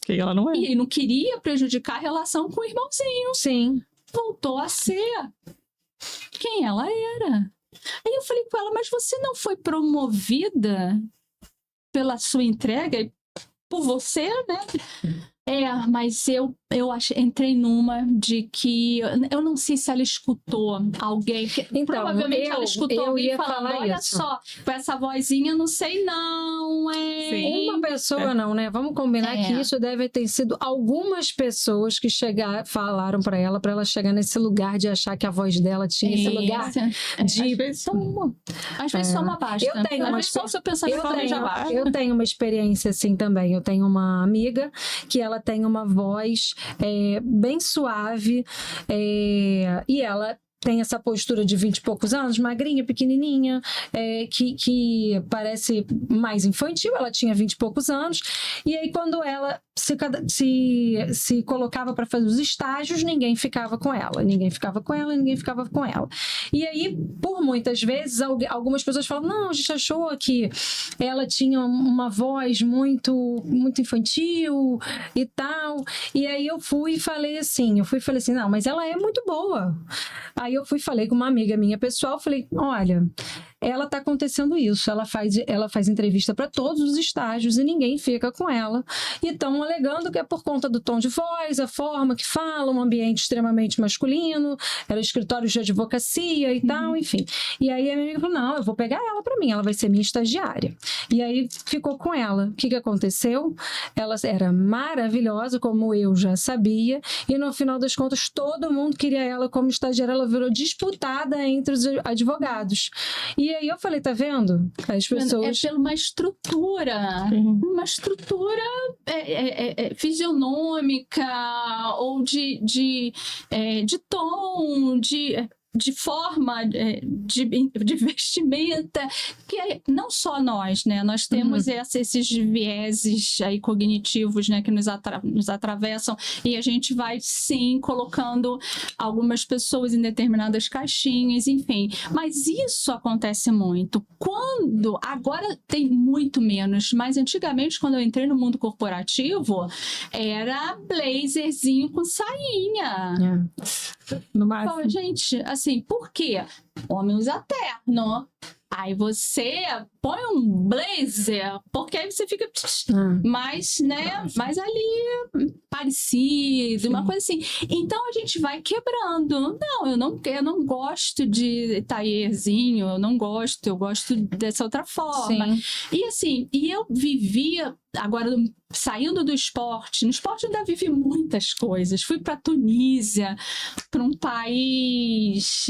Que ela não é. E não queria prejudicar a relação com o irmãozinho. Sim. Voltou a ser quem ela era. Aí eu falei com ela, mas você não foi promovida pela sua entrega e por você, né? Mas eu entrei numa de que eu não sei se ela escutou alguém, então, provavelmente ela escutou alguém falando, olha só, com essa vozinha, não sei não, Uma pessoa não, né? Vamos combinar que isso deve ter sido algumas pessoas que falaram para ela chegar nesse lugar de achar que a voz dela tinha esse lugar de... Às vezes só uma basta. Eu tenho uma eu tenho uma experiência assim também. Eu tenho uma amiga que ela tem uma voz bem suave e ela tem essa postura de 20 e poucos anos, magrinha, pequenininha, que parece mais infantil. Ela tinha 20 e poucos anos, e aí quando ela se colocava para fazer os estágios, ninguém ficava com ela. E aí, por muitas vezes, algumas pessoas falam, não, a gente achou que ela tinha uma voz muito, muito infantil e tal. E aí eu fui e falei assim, não, mas ela é muito boa. Aí eu falei com uma amiga minha pessoal, falei, olha, ela tá acontecendo isso, ela faz entrevista para todos os estágios e ninguém fica com ela. E estão alegando que é por conta do tom de voz, a forma que fala, um ambiente extremamente masculino, era escritório de advocacia e tal, enfim. E aí a minha amiga falou, não, eu vou pegar ela para mim, ela vai ser minha estagiária. E aí ficou com ela. O que aconteceu? Ela era maravilhosa, como eu já sabia, e no final das contas todo mundo queria ela como estagiária, ela virou disputada entre os advogados. E aí eu falei, tá vendo? As pessoas... É pela uma estrutura, fisionômica ou de tom, de forma, de vestimenta, que não só nós, né? Nós temos esses vieses aí cognitivos, né? Que nos atravessam, e a gente vai, sim, colocando algumas pessoas em determinadas caixinhas, enfim. Mas isso acontece muito. Agora tem muito menos, mas antigamente, quando eu entrei no mundo corporativo, era blazerzinho com sainha. No máximo. Então, gente, assim, por quê? Homem usa terno. Aí você põe um blazer, porque aí você fica mais, né, mais ali parecido, uma coisa assim. Então a gente vai quebrando. Não, eu não gosto de taierzinho, eu gosto dessa outra forma. Sim. E assim, eu vivia, agora saindo do esporte, no esporte eu ainda vivi muitas coisas. Fui para Tunísia, para um país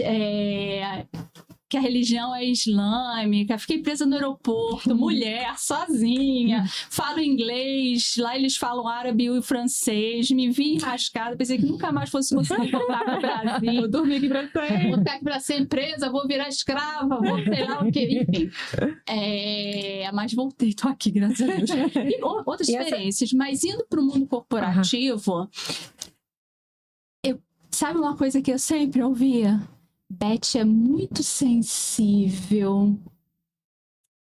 que a religião é islâmica, fiquei presa no aeroporto, mulher, sozinha, falo inglês, lá eles falam árabe e francês, me vi enrascada, pensei que nunca mais fosse conseguir voltar para o Brasil. Vou dormir aqui para sempre. Vou ficar aqui para ser empresa, vou virar escrava, vou sei lá o que, enfim. Mas voltei, tô aqui, graças a Deus. E outras experiências, mas indo para o mundo corporativo, sabe uma coisa que eu sempre ouvia? Beth é muito sensível.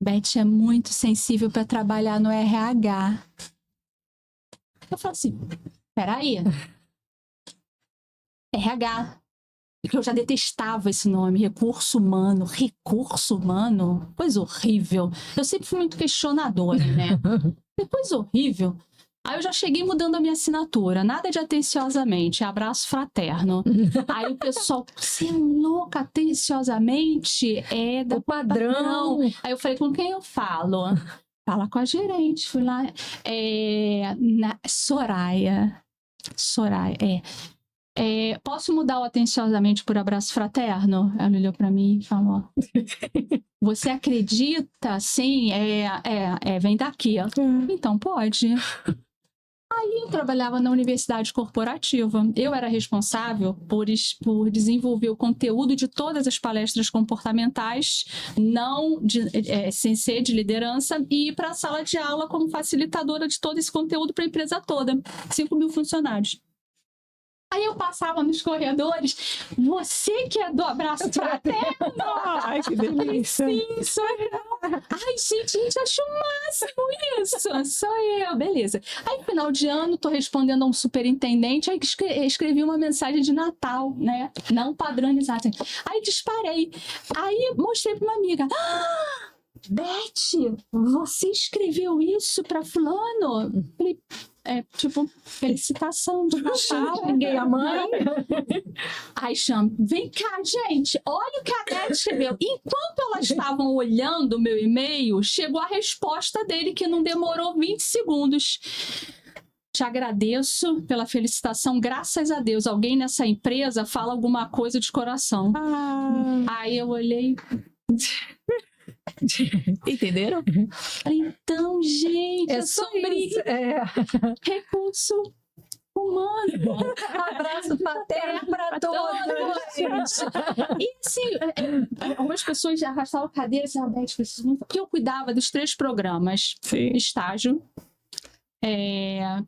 Beth é muito sensível para trabalhar no RH. Eu falo assim, peraí. RH. Porque eu já detestava esse nome, recurso humano. Recurso humano? Coisa horrível. Eu sempre fui muito questionadora, né? Coisa horrível. Aí eu já cheguei mudando a minha assinatura, nada de atenciosamente, é abraço fraterno. Aí o pessoal, você é louca, atenciosamente é da O padrão. Aí eu falei, com quem eu falo? Fala com a gerente. Fui lá, Soraya, posso mudar o atenciosamente por abraço fraterno? Ela olhou pra mim e falou, você acredita? Sim, vem daqui. Então pode. Aí eu trabalhava na universidade corporativa. Eu era responsável por desenvolver o conteúdo de todas as palestras comportamentais, sem ser de liderança, e ir para a sala de aula como facilitadora de todo esse conteúdo para a empresa toda. 5.000 funcionários. Aí eu passava nos corredores, você que é do abraço fraterno? Ai, que delícia. Sim, sou eu. Ai, gente, acho o máximo isso. Sou eu, beleza. Aí, final de ano, tô respondendo a um superintendente, aí escrevi uma mensagem de Natal, né? Não padronizada. Aí disparei. Aí mostrei pra uma amiga. Beth, você escreveu isso pra fulano? Falei, felicitação de Natal. Ninguém a mãe. Aí chama, vem cá, gente, olha o que a Beth escreveu. Enquanto elas estavam olhando o meu e-mail, chegou a resposta dele, que não demorou 20 segundos. Te agradeço pela felicitação, graças a Deus, alguém nessa empresa fala alguma coisa de coração. Aí eu olhei... Entenderam? Então, gente, é sobre recurso humano. Abraço paterno para todos. E assim, algumas pessoas já arrastavam a cadeira e disseram, Beth, preciso muito. Porque eu cuidava dos 3 programas: estágio,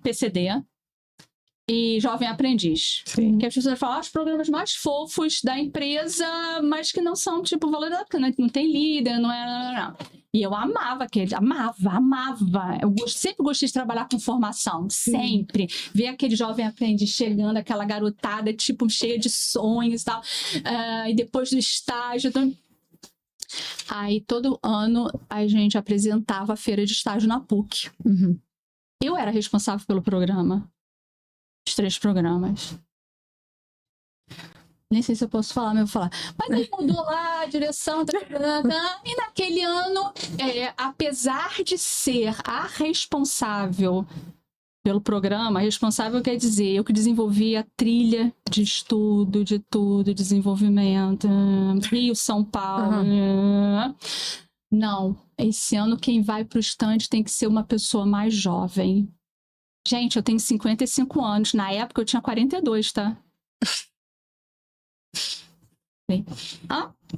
PCD e Jovem Aprendiz. Sim. Que as pessoas falam os programas mais fofos da empresa, mas que não são, tipo, valorizados, porque não tem líder, não é... Não. E eu amava aquele, amava. Eu sempre gostei de trabalhar com formação, sempre. Ver aquele jovem aprendiz chegando, aquela garotada, tipo, cheia de sonhos e tal. E depois do estágio... Então... Aí, todo ano, a gente apresentava a feira de estágio na PUC. Uhum. Eu era responsável pelo programa. Os 3 programas. Nem sei se eu posso falar, mas eu vou falar. Mas aí mudou lá a direção, e naquele ano, apesar de ser a responsável pelo programa, responsável quer dizer, eu que desenvolvi a trilha de estudo, de tudo, desenvolvimento, Rio, São Paulo. Não, esse ano quem vai para o stand tem que ser uma pessoa mais jovem. Gente, eu tenho 55 anos. Na época eu tinha 42, tá?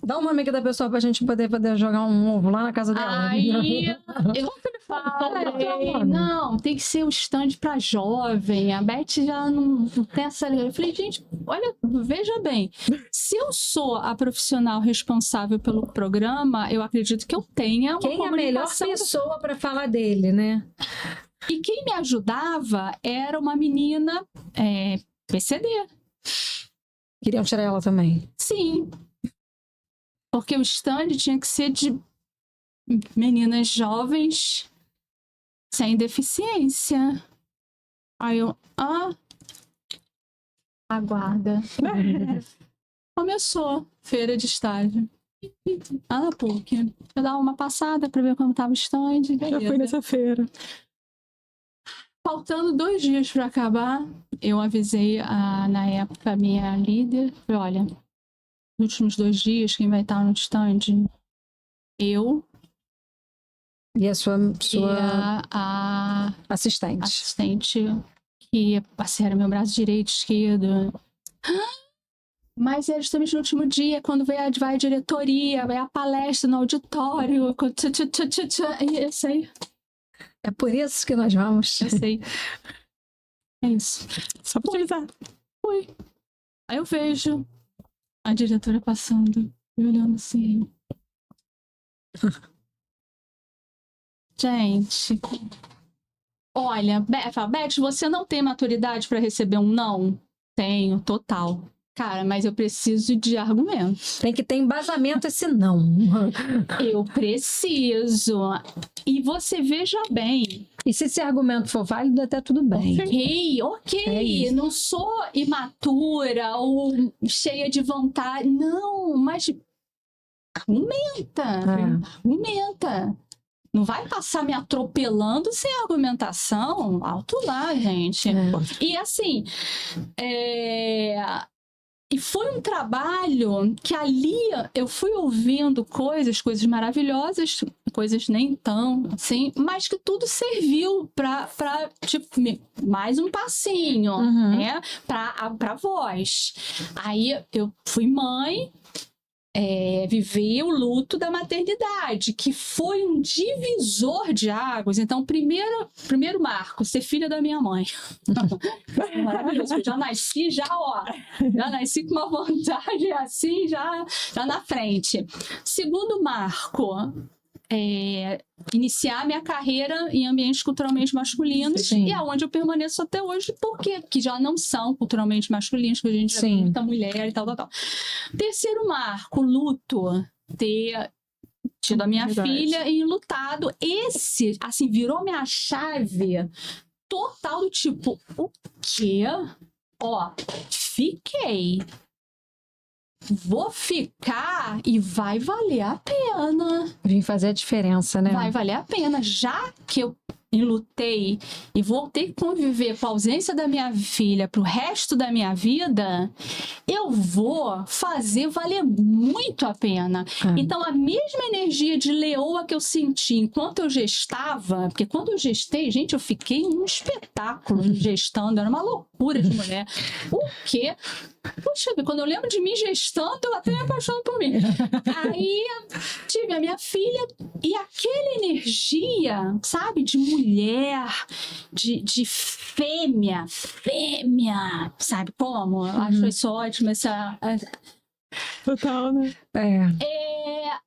Dá uma amiga da pessoa pra gente poder jogar um ovo lá na casa dela. Aí eu falei, não, tem que ser o stand pra jovem. A Beth já não tem essa... Eu falei, gente, olha, veja bem. Se eu sou a profissional responsável pelo programa, eu acredito que eu tenha uma Quem é a melhor pessoa pra falar dele, né? E quem me ajudava era uma menina PCD. Queriam tirar ela também? Sim. Porque o stand tinha que ser de meninas jovens sem deficiência. Aí eu, aguarda. Começou feira de estágio. Na PUC. Eu dava uma passada pra ver como tava o stand. Já fui nessa feira. Faltando 2 dias para acabar, eu avisei na época a minha líder, falei, olha, nos últimos 2 dias quem vai estar no stand? Eu e a sua a assistente, que era meu braço direito, esquerdo. Mas é justamente no último dia, quando vai a diretoria, vai a palestra no auditório. Eu sei. É por isso que nós vamos. Eu sei. É isso. Só pra te avisar. Fui. Aí eu vejo a diretora passando e olhando assim. Gente. Olha, Beth, você não tem maturidade para receber um não? Tenho, total. Cara, mas eu preciso de argumentos. Tem que ter embasamento esse não. Eu preciso. E você veja bem. E se esse argumento for válido, até tudo bem. Ok, É isso. não sou imatura ou cheia de vontade, não, mas argumenta, argumenta. Não vai passar me atropelando sem argumentação, alto lá, gente. E assim, e foi um trabalho que ali eu fui ouvindo coisas maravilhosas, coisas nem tão assim, mas que tudo serviu para tipo, mais um passinho, né? Para voz. Aí eu fui mãe, vivi o luto da maternidade, que foi um divisor de águas. Então, primeiro marco, ser filha da minha mãe. Maravilhoso. Eu já nasci com uma vontade assim, já na frente. Segundo marco, iniciar minha carreira em ambientes culturalmente masculinos. Sim. E é onde eu permaneço até hoje, porque que já não são culturalmente masculinos, porque a gente já tem muita mulher e tal. Terceiro marco, luto. Ter tido a minha filha e lutado. Esse, assim, virou minha chave total do tipo, o quê? Fiquei. Vou ficar e vai valer a pena. Vim fazer a diferença, né? Vai valer a pena. Já que eu lutei e vou ter que conviver com a ausência da minha filha pro resto da minha vida, eu vou fazer valer muito a pena. Então, a mesma energia de leoa que eu senti enquanto eu gestava, porque quando eu gestei, gente, eu fiquei um espetáculo gestando, era uma loucura de mulher. O quê? Puxa, quando eu lembro de mim gestando, eu até me apaixono por mim. Aí tive a minha filha e aquela energia, sabe, de mulher, de fêmea, sabe como? Eu acho isso ótimo, Total, né?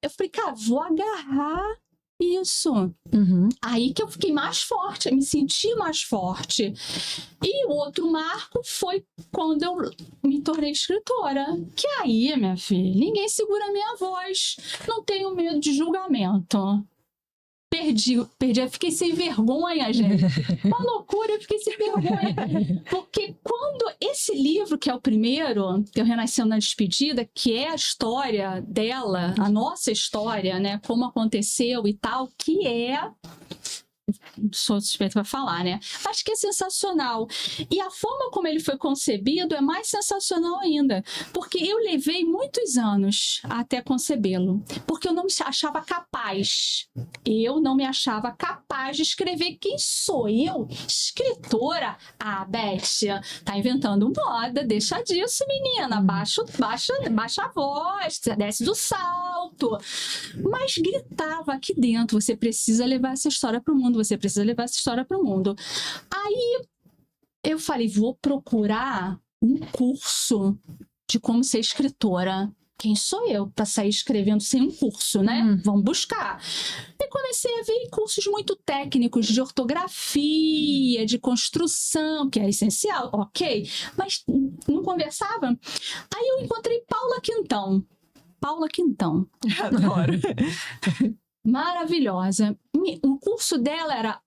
eu falei, cara, vou agarrar isso. Aí que eu fiquei mais forte, me senti mais forte. E o outro marco foi quando eu me tornei escritora. Que aí, minha filha, ninguém segura a minha voz. Não tenho medo de julgamento. Perdi, eu fiquei sem vergonha, gente. Uma loucura, eu fiquei sem vergonha. Porque quando esse livro, que é o primeiro, que eu renasceu na despedida, que é a história dela, a nossa história, né? Como aconteceu e tal, que sou suspeita para falar, né? Acho que é sensacional. E a forma como ele foi concebido é mais sensacional ainda. Porque eu levei muitos anos até concebê-lo. Porque eu não me achava capaz. Eu não me achava capaz de escrever. Quem sou eu? Escritora? Beth, tá inventando moda. Deixa disso, menina. Baixa a voz. Desce do salto. Mas gritava aqui dentro. Você precisa levar essa história para o mundo. Você precisa levar essa história para o mundo. Aí eu falei, vou procurar um curso de como ser escritora. Quem sou eu para sair escrevendo sem um curso, né? Vamos buscar. E comecei a ver cursos muito técnicos de ortografia, de construção, que é essencial, ok? Mas não conversava. Aí eu encontrei Paula Quintão. Adoro. Maravilhosa. O curso dela era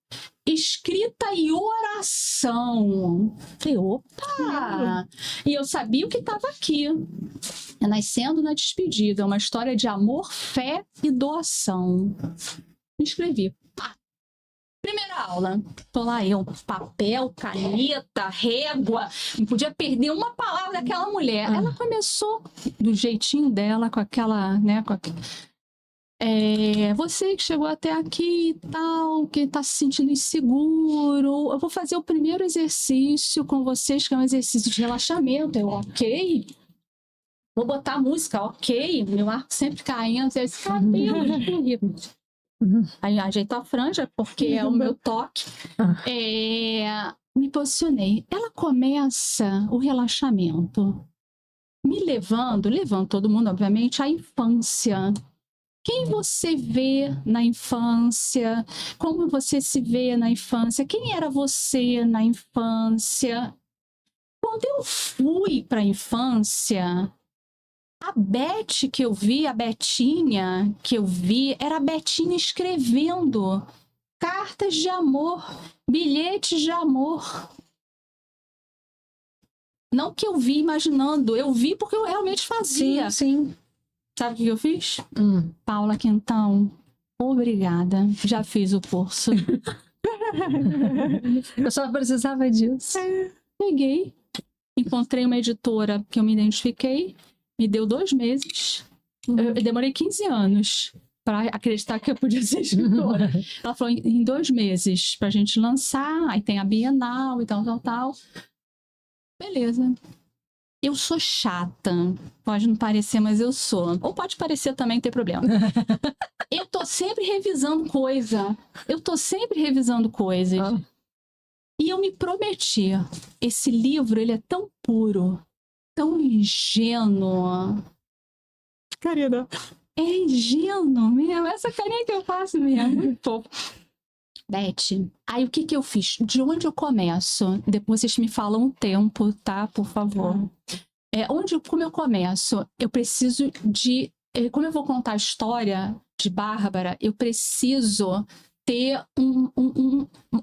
escrita e oração. Falei, opa! E eu sabia o que estava aqui. Nascendo na despedida, uma história de amor, fé e doação. Me inscrevi. Primeira aula, tô lá eu, papel, caneta, régua, não podia perder uma palavra daquela mulher. Ela começou do jeitinho dela, com aquela, né, você que chegou até aqui e tal, que está se sentindo inseguro, eu vou fazer o primeiro exercício com vocês, que é um exercício de relaxamento. Eu, ok. Vou botar música, ok. Meu arco sempre caindo, esse cabelo. Aí ajeitou a franja, porque é o meu toque. Me posicionei. Ela começa o relaxamento, me levando todo mundo, obviamente, à infância. Quem você vê na infância? Como você se vê na infância? Quem era você na infância? Quando eu fui para a infância, a Beth que eu vi, a Betinha que eu vi, era a Betinha escrevendo. cartas de amor, bilhetes de amor. Não que eu vi imaginando, eu vi porque eu realmente fazia. Sim. Sabe o que eu fiz? Paula Quintão, obrigada. Já fiz o curso. Eu só precisava disso. Peguei, encontrei uma editora que eu me identifiquei, me deu 2 meses. Eu demorei 15 anos para acreditar que eu podia ser escritora. Ela falou em 2 meses pra gente lançar, aí tem a Bienal e tal. Beleza. Eu sou chata. Pode não parecer, mas eu sou. Ou pode parecer também, não tem problema. Eu tô sempre revisando coisa. E eu me prometi. Esse livro, ele é tão puro, tão ingênuo. Querida. É ingênuo mesmo. Essa carinha que eu faço mesmo. Muito fofo. Beth, aí o que eu fiz? De onde eu começo? Depois vocês me falam o tempo, tá? Por favor. Como eu começo? Eu preciso de... Como eu vou contar a história de Bárbara, eu preciso ter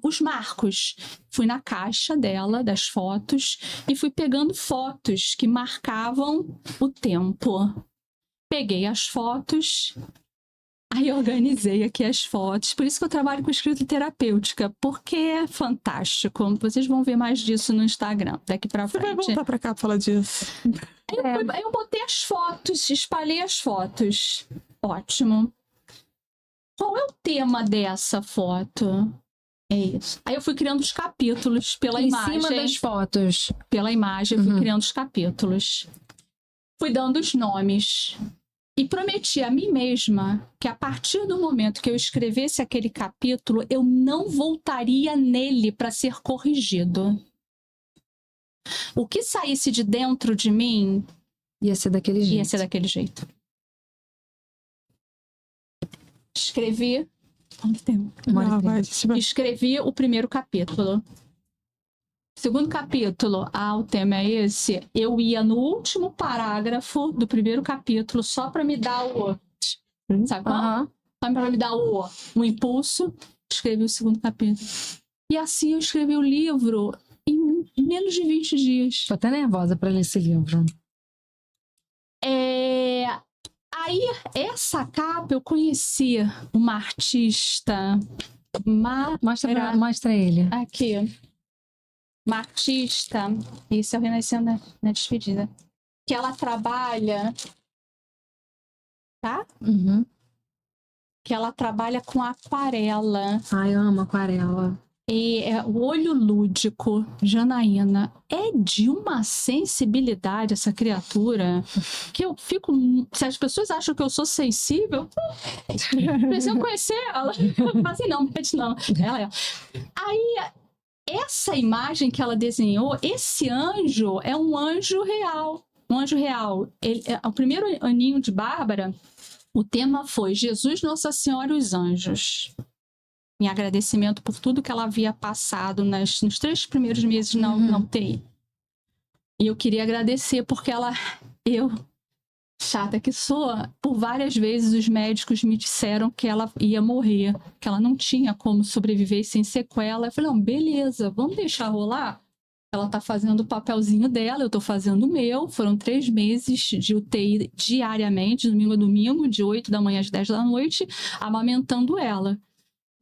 os marcos. Fui na caixa dela, das fotos, e fui pegando fotos que marcavam o tempo. Peguei as fotos... Aí eu organizei aqui as fotos, por isso que eu trabalho com escrita terapêutica, porque é fantástico. Vocês vão ver mais disso no Instagram, daqui pra frente. Você vai voltar pra cá pra falar disso. Eu botei as fotos, espalhei as fotos. Ótimo. Qual é o tema dessa foto? É isso. Aí eu fui criando os capítulos pela imagem. Em cima das fotos. Pela imagem, eu fui criando os capítulos. Fui dando os nomes. E prometi a mim mesma que a partir do momento que eu escrevesse aquele capítulo, eu não voltaria nele para ser corrigido. O que saísse de dentro de mim ia ser daquele jeito. Escrevi. Quanto tempo? Escrevi o primeiro capítulo. Segundo capítulo, o tema é esse. Eu ia no último parágrafo do primeiro capítulo só para me dar o... Sabe qual? Só para me dar o impulso. Escrevi o segundo capítulo. E assim eu escrevi o livro em menos de 20 dias. Tô até nervosa para ler esse livro. Aí, essa capa eu conheci uma artista... Mostra ele. Aqui. Uma artista, isso é o Renascendo na Despedida, que ela trabalha, tá? Que ela trabalha com aquarela. Ai, eu amo aquarela. E o olho lúdico, Janaína, é de uma sensibilidade essa criatura, que eu fico... Se as pessoas acham que eu sou sensível, precisam conhecer ela. Mas assim, não, ela é. Aí... Essa imagem que ela desenhou, esse anjo é um anjo real. Um anjo real. O primeiro aninho de Bárbara, o tema foi Jesus, Nossa Senhora e os Anjos. Em agradecimento por tudo que ela havia passado nos 3 primeiros meses na UTI. E eu queria agradecer porque eu, chata que sou, por várias vezes os médicos me disseram que ela ia morrer, que ela não tinha como sobreviver sem sequela. Eu falei, não, beleza, vamos deixar rolar? Ela tá fazendo o papelzinho dela, eu tô fazendo o meu. Foram 3 meses de UTI diariamente, domingo a domingo, de 8 da manhã às 10 da noite, amamentando ela.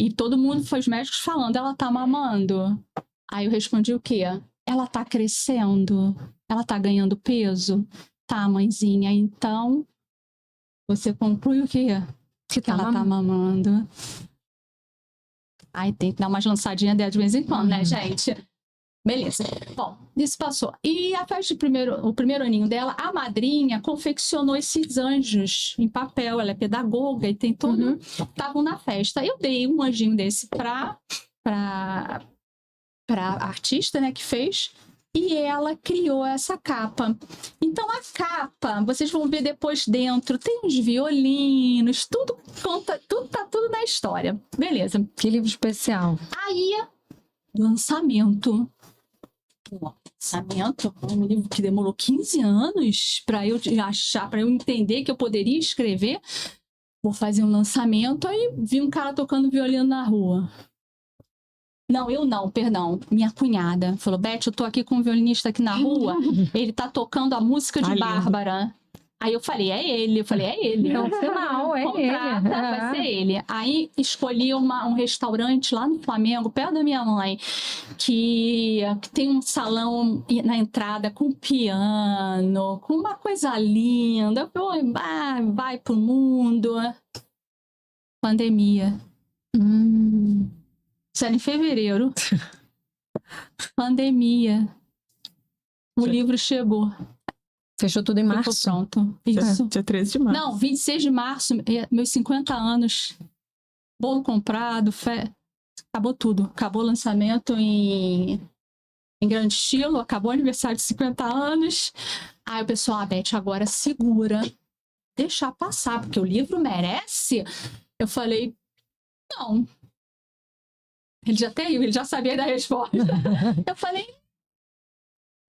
E todo mundo, foi os médicos falando, ela tá mamando. Aí eu respondi o quê? Ela tá crescendo? Ela tá ganhando peso? Tá, mãezinha, então você conclui o quê? Que ela tá mamando. Aí tem que dar umas lançadinhas dela de vez em quando, né, gente? Beleza. Bom, isso passou. E a festa o primeiro aninho dela, a madrinha confeccionou esses anjos em papel. Ela é pedagoga e tem todo... Estavam na festa. Eu dei um anjinho desse pra artista, né, que fez. E ela criou essa capa. Então, a capa, vocês vão ver depois dentro, tem uns violinos, tudo conta, tá tudo na história. Beleza. Que livro especial. Aí, lançamento. Um livro que demorou 15 anos para eu achar, para eu entender que eu poderia escrever. vou fazer um lançamento, aí vi um cara tocando violino na rua. Não, eu não, perdão. Minha cunhada falou, Beth, eu tô aqui com um violinista aqui na rua, ele tá tocando a música de Bárbara. Aí eu falei, é ele. Então, final, é Contrata, ele. vai ser ele. Aí escolhi um restaurante lá no Flamengo, perto da minha mãe, que tem um salão na entrada com piano, com uma coisa linda. Vai pro mundo. Pandemia. Isso era em fevereiro. Pandemia. O livro chegou. Fechou tudo em março. Ficou pronto. Isso. Dia 13 de março. Não, 26 de março, meus 50 anos. Bolo comprado, acabou tudo. Acabou o lançamento em grande estilo, acabou o aniversário de 50 anos. Aí o pessoal, Beth, agora segura. Deixar passar, porque o livro merece. Eu falei, não. Ele já sabia da resposta. Eu falei,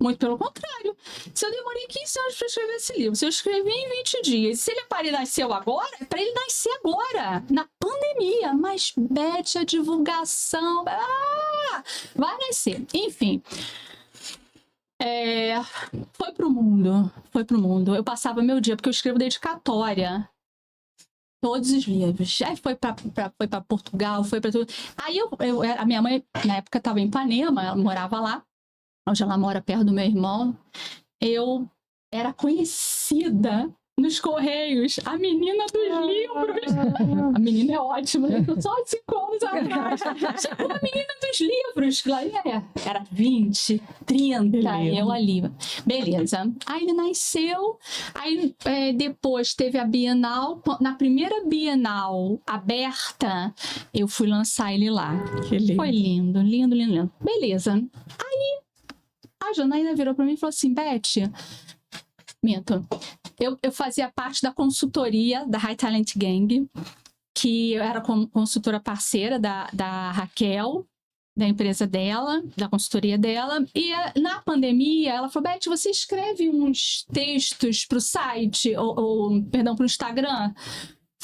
muito pelo contrário. Se eu demorei 15 anos para escrever esse livro, se eu escrevi em 20 dias, se ele nasceu agora, é para ele nascer agora, na pandemia. Mas, Beth, a divulgação, vai nascer. Enfim, foi pro mundo. Eu passava meu dia, porque eu escrevo dedicatória. Todos os livros. Aí foi para Portugal, foi para tudo. Aí a minha mãe, na época, estava em Ipanema, ela morava lá. Hoje ela mora perto do meu irmão. Eu era conhecida nos Correios, a menina dos livros. A menina é ótima, né? Só 5 anos atrás. Chegou a menina dos livros. Lá era 20, 30, e eu ali. Beleza. Aí ele nasceu. Aí depois teve a Bienal. Na primeira Bienal aberta, eu fui lançar ele lá. Que lindo. Foi lindo, lindo, lindo, lindo. Beleza. Aí a Janaína virou para mim e falou assim, Beth, minto, eu fazia parte da consultoria da High Talent Gang, que eu era consultora parceira da Raquel, da empresa dela, da consultoria dela, e na pandemia ela falou, Beth, você escreve uns textos para o site, perdão, para o Instagram?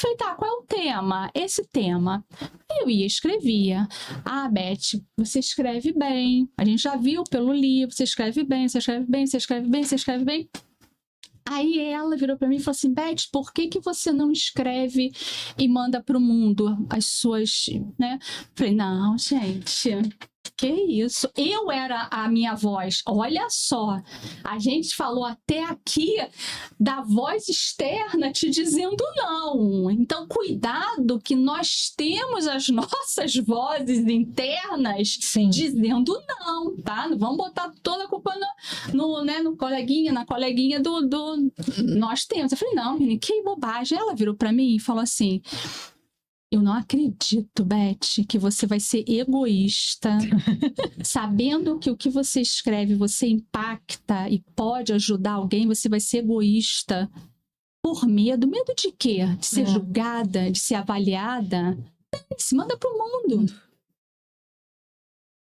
Falei, tá, qual é o tema? Esse tema. Eu ia e escrevia. Beth, você escreve bem. A gente já viu pelo livro, você escreve bem, você escreve bem, você escreve bem, você escreve bem. Aí ela virou para mim e falou assim, Beth, por que você não escreve e manda para o mundo as suas, né? Falei, não, gente, que isso? Eu era a minha voz. Olha só, a gente falou até aqui da voz externa te dizendo não. Então, cuidado que nós temos as nossas vozes internas dizendo não, tá? Não vamos botar toda a culpa no coleguinha, na coleguinha do... Nós temos. Eu falei, não, menina, que bobagem. Ela virou para mim e falou assim, eu não acredito, Beth, que você vai ser egoísta, sabendo que o que você escreve você impacta e pode ajudar alguém, você vai ser egoísta por medo. Medo de quê? De ser julgada, de ser avaliada? Se manda pro mundo.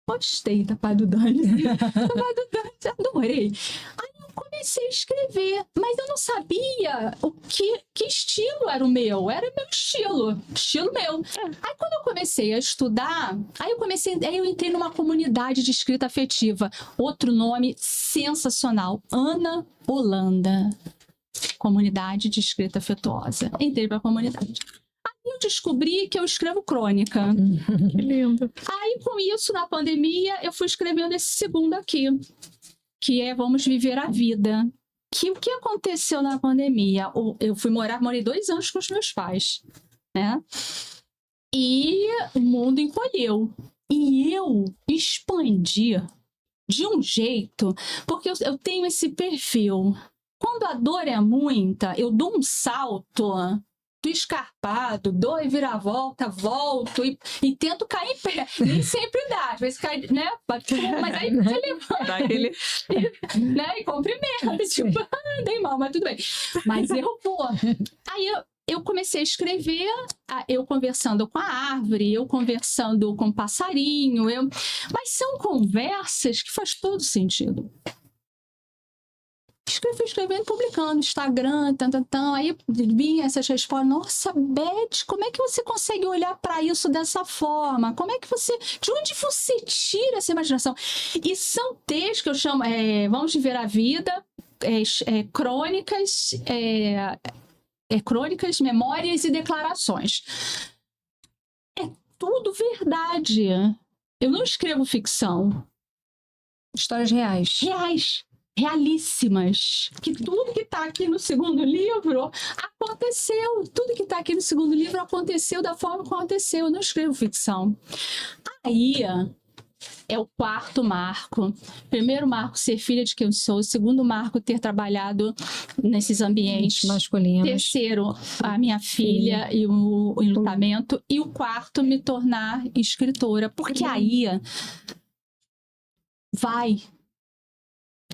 Gostei da Pai do Dani. Adorei. Aí eu comecei a escrever, mas eu não sabia que estilo era o meu. Era meu estilo meu. Aí quando eu comecei a estudar, aí eu entrei numa comunidade de escrita afetiva. Outro nome sensacional, Ana Holanda. Comunidade de escrita afetuosa. Entrei para a comunidade. Eu descobri que eu escrevo crônica. Que lindo. Aí, com isso, na pandemia, eu fui escrevendo esse segundo aqui, que é Vamos Viver a Vida. O que aconteceu na pandemia? Eu morei 2 anos com os meus pais, né? E o mundo encolheu. E eu expandi de um jeito, porque eu tenho esse perfil. Quando a dor é muita, eu dou um salto do escarpado, dou e vira-volta, volto e tento cair em pé. Nem sempre dá, às vezes cai, né? Mas aí você levanta. Dá aquele... né? E cumprimenta. Tipo, dei mal, mas tudo bem. Mas eu vou. Aí eu comecei a escrever, eu conversando com a árvore, eu conversando com o passarinho. Mas são conversas que faz todo sentido. Escrevendo, publicando, Instagram, aí vinha essas respostas, nossa, Beth, como é que você consegue olhar para isso dessa forma? Como é que de onde você tira essa imaginação? E são textos que eu chamo, Vamos Viver a Vida, crônicas, crônicas, memórias e declarações. É tudo verdade. Eu não escrevo ficção. Histórias reais. Realíssimas, que tudo que está aqui no segundo livro aconteceu, tudo que está aqui no segundo livro aconteceu da forma como aconteceu. Eu não escrevo ficção. Aí é o quarto marco. Primeiro marco, ser filha de quem eu sou. O segundo marco, ter trabalhado nesses ambientes masculinos. Terceiro, a minha filha e o enlutamento. E o quarto, me tornar escritora, porque aí vai.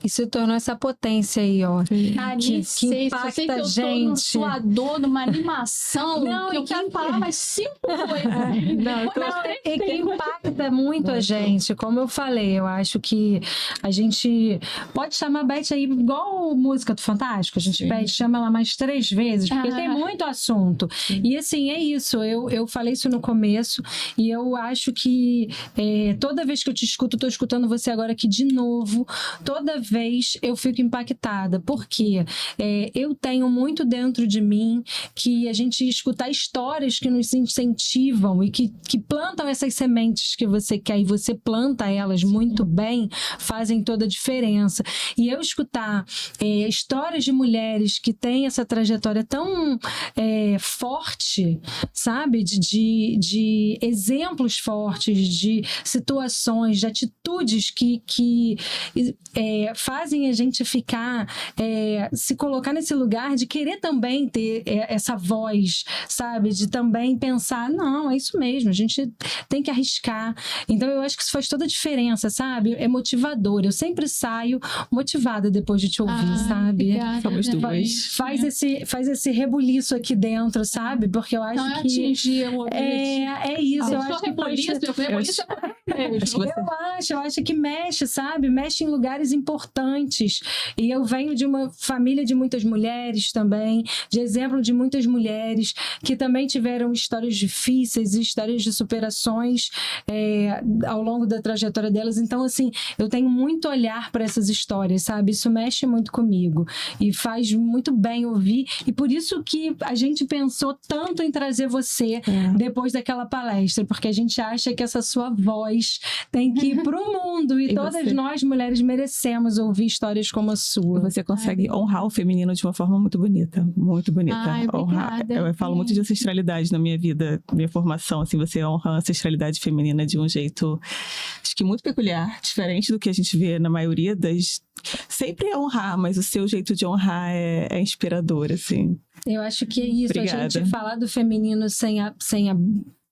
E se tornou essa potência aí, ó. Que impacta a gente. Eu tô sua dor numa animação não, que eu quero falar mais 5 coisas. E que impacta muito a gente. Como eu falei, eu acho que a gente pode chamar a Beth aí igual música do Fantástico. A gente chama ela mais 3 vezes, porque tem muito assunto. E assim, é isso. Eu falei isso no começo e eu acho que toda vez que eu te escuto, eu tô escutando você agora aqui de novo. Toda vez eu fico impactada, porque eu tenho muito dentro de mim que a gente escutar histórias que nos incentivam e que plantam essas sementes que você quer e você planta elas muito bem, fazem toda a diferença. E eu escutar histórias de mulheres que têm essa trajetória tão forte, sabe? De exemplos fortes, de situações, de atitudes que fazem a gente ficar, se colocar nesse lugar de querer também ter essa voz, sabe? De também pensar, não, é isso mesmo, a gente tem que arriscar. Então eu acho que isso faz toda a diferença, sabe? É motivador. Eu sempre saio motivada depois de te ouvir, sabe? Somos duas. Faz esse rebuliço aqui dentro, sabe? Porque eu acho que atingir o objetivo. É isso. Eu acho que eu acho que mexe, sabe? Mexe em lugares importantes. E eu venho de uma família de muitas mulheres também, de exemplo de muitas mulheres que também tiveram histórias difíceis e histórias de superações ao longo da trajetória delas. Então, assim, eu tenho muito olhar para essas histórias, sabe? Isso mexe muito comigo e faz muito bem ouvir. E por isso que a gente pensou tanto em trazer você depois daquela palestra, porque a gente acha que essa sua voz tem que ir para o mundo e todas nós mulheres merecemos ouvir histórias como a sua. Você consegue honrar o feminino de uma forma muito bonita, muito bonita. Honrar. Eu falo muito de ancestralidade na minha vida, minha formação, assim, você honra a ancestralidade feminina de um jeito, acho que muito peculiar, diferente do que a gente vê na maioria das... Sempre é honrar, mas o seu jeito de honrar é inspirador, assim. Eu acho que é isso. Obrigada. A gente falar do feminino sem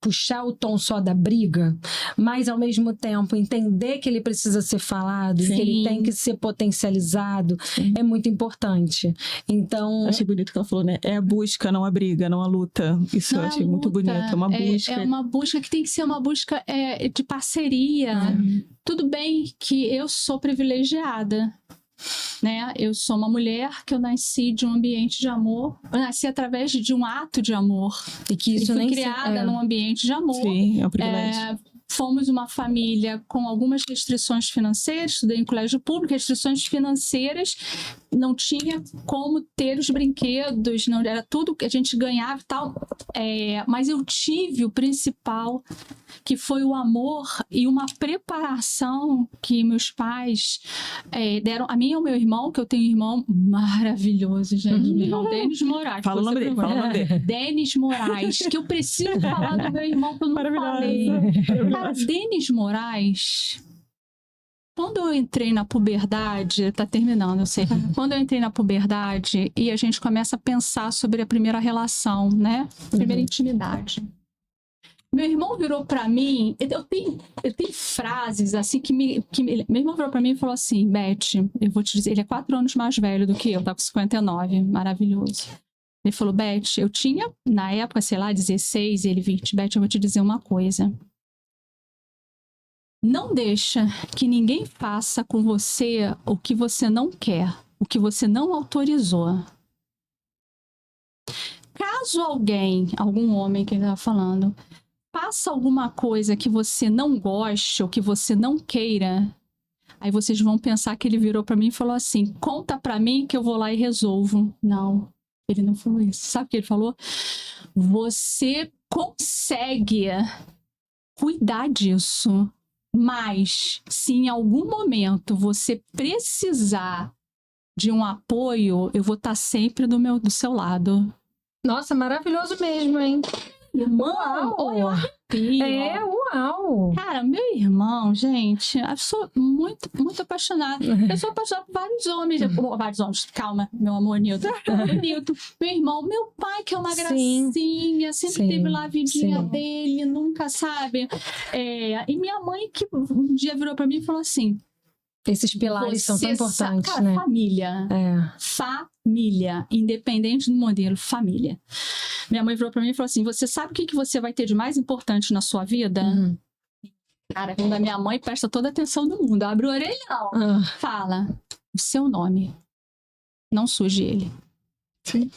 puxar o tom só da briga, mas ao mesmo tempo entender que ele precisa ser falado, que ele tem que ser potencializado, é muito importante. Então... Achei bonito que ela falou, né? É a busca, não a briga, não a luta. Isso eu achei muito bonito. É uma busca. É uma busca que tem que ser uma busca de parceria. Tudo bem que eu sou privilegiada, né? Eu sou uma mulher que eu nasci de um ambiente de amor, eu nasci através de um ato de amor e que isso fui criada num ambiente de amor. Sim, é um privilégio. Fomos uma família com algumas restrições financeiras, estudei em colégio público, restrições financeiras, não tinha como ter os brinquedos, não era tudo que a gente ganhava e tal, mas eu tive o principal, que foi o amor e uma preparação que meus pais deram a mim e ao meu irmão, que eu tenho um irmão maravilhoso, gente, meu irmão Denis Moraes. Fala o nome dele. Denis Moraes, que eu preciso falar do meu irmão que eu não falei. Cara, Denis Moraes, quando eu entrei na puberdade, tá terminando, eu sei. Quando eu entrei na puberdade e a gente começa a pensar sobre a primeira relação, né? Primeira intimidade. Meu irmão virou pra mim, eu tenho frases assim que meu irmão virou pra mim e falou assim, Beth, eu vou te dizer, ele é 4 anos mais velho do que eu, tá com 59, maravilhoso. Ele falou, Beth, eu tinha, na época, sei lá, 16, ele 20, Beth, eu vou te dizer uma coisa. Não deixa que ninguém faça com você o que você não quer. o que você não autorizou. Caso algum homem que ele estava falando, faça alguma coisa que você não goste ou que você não queira, aí vocês vão pensar que ele virou para mim e falou assim: conta para mim que eu vou lá e resolvo. Não, ele não falou isso. Sabe o que ele falou? Você consegue cuidar disso, mas se em algum momento você precisar de um apoio, eu vou estar sempre do seu lado. Nossa, maravilhoso mesmo, hein? Irmão, Uau! Uau! Cara, meu irmão, gente, eu sou muito, muito apaixonada. Eu sou apaixonada por vários homens. Vários homens, calma, meu amor, Nilton. Nilton, meu irmão, meu pai, que é uma gracinha, sempre teve lá a vidinha dele, nunca sabe. E minha mãe, que um dia virou pra mim e falou assim: esses pilares são tão importantes, cara, né? Família. Família. Independente do modelo, família. Minha mãe virou pra mim e falou assim: você sabe o que você vai ter de mais importante na sua vida? Cara, quando a minha mãe presta toda a atenção do mundo, abre o orelhão, fala o seu nome. Não suje ele. Sim.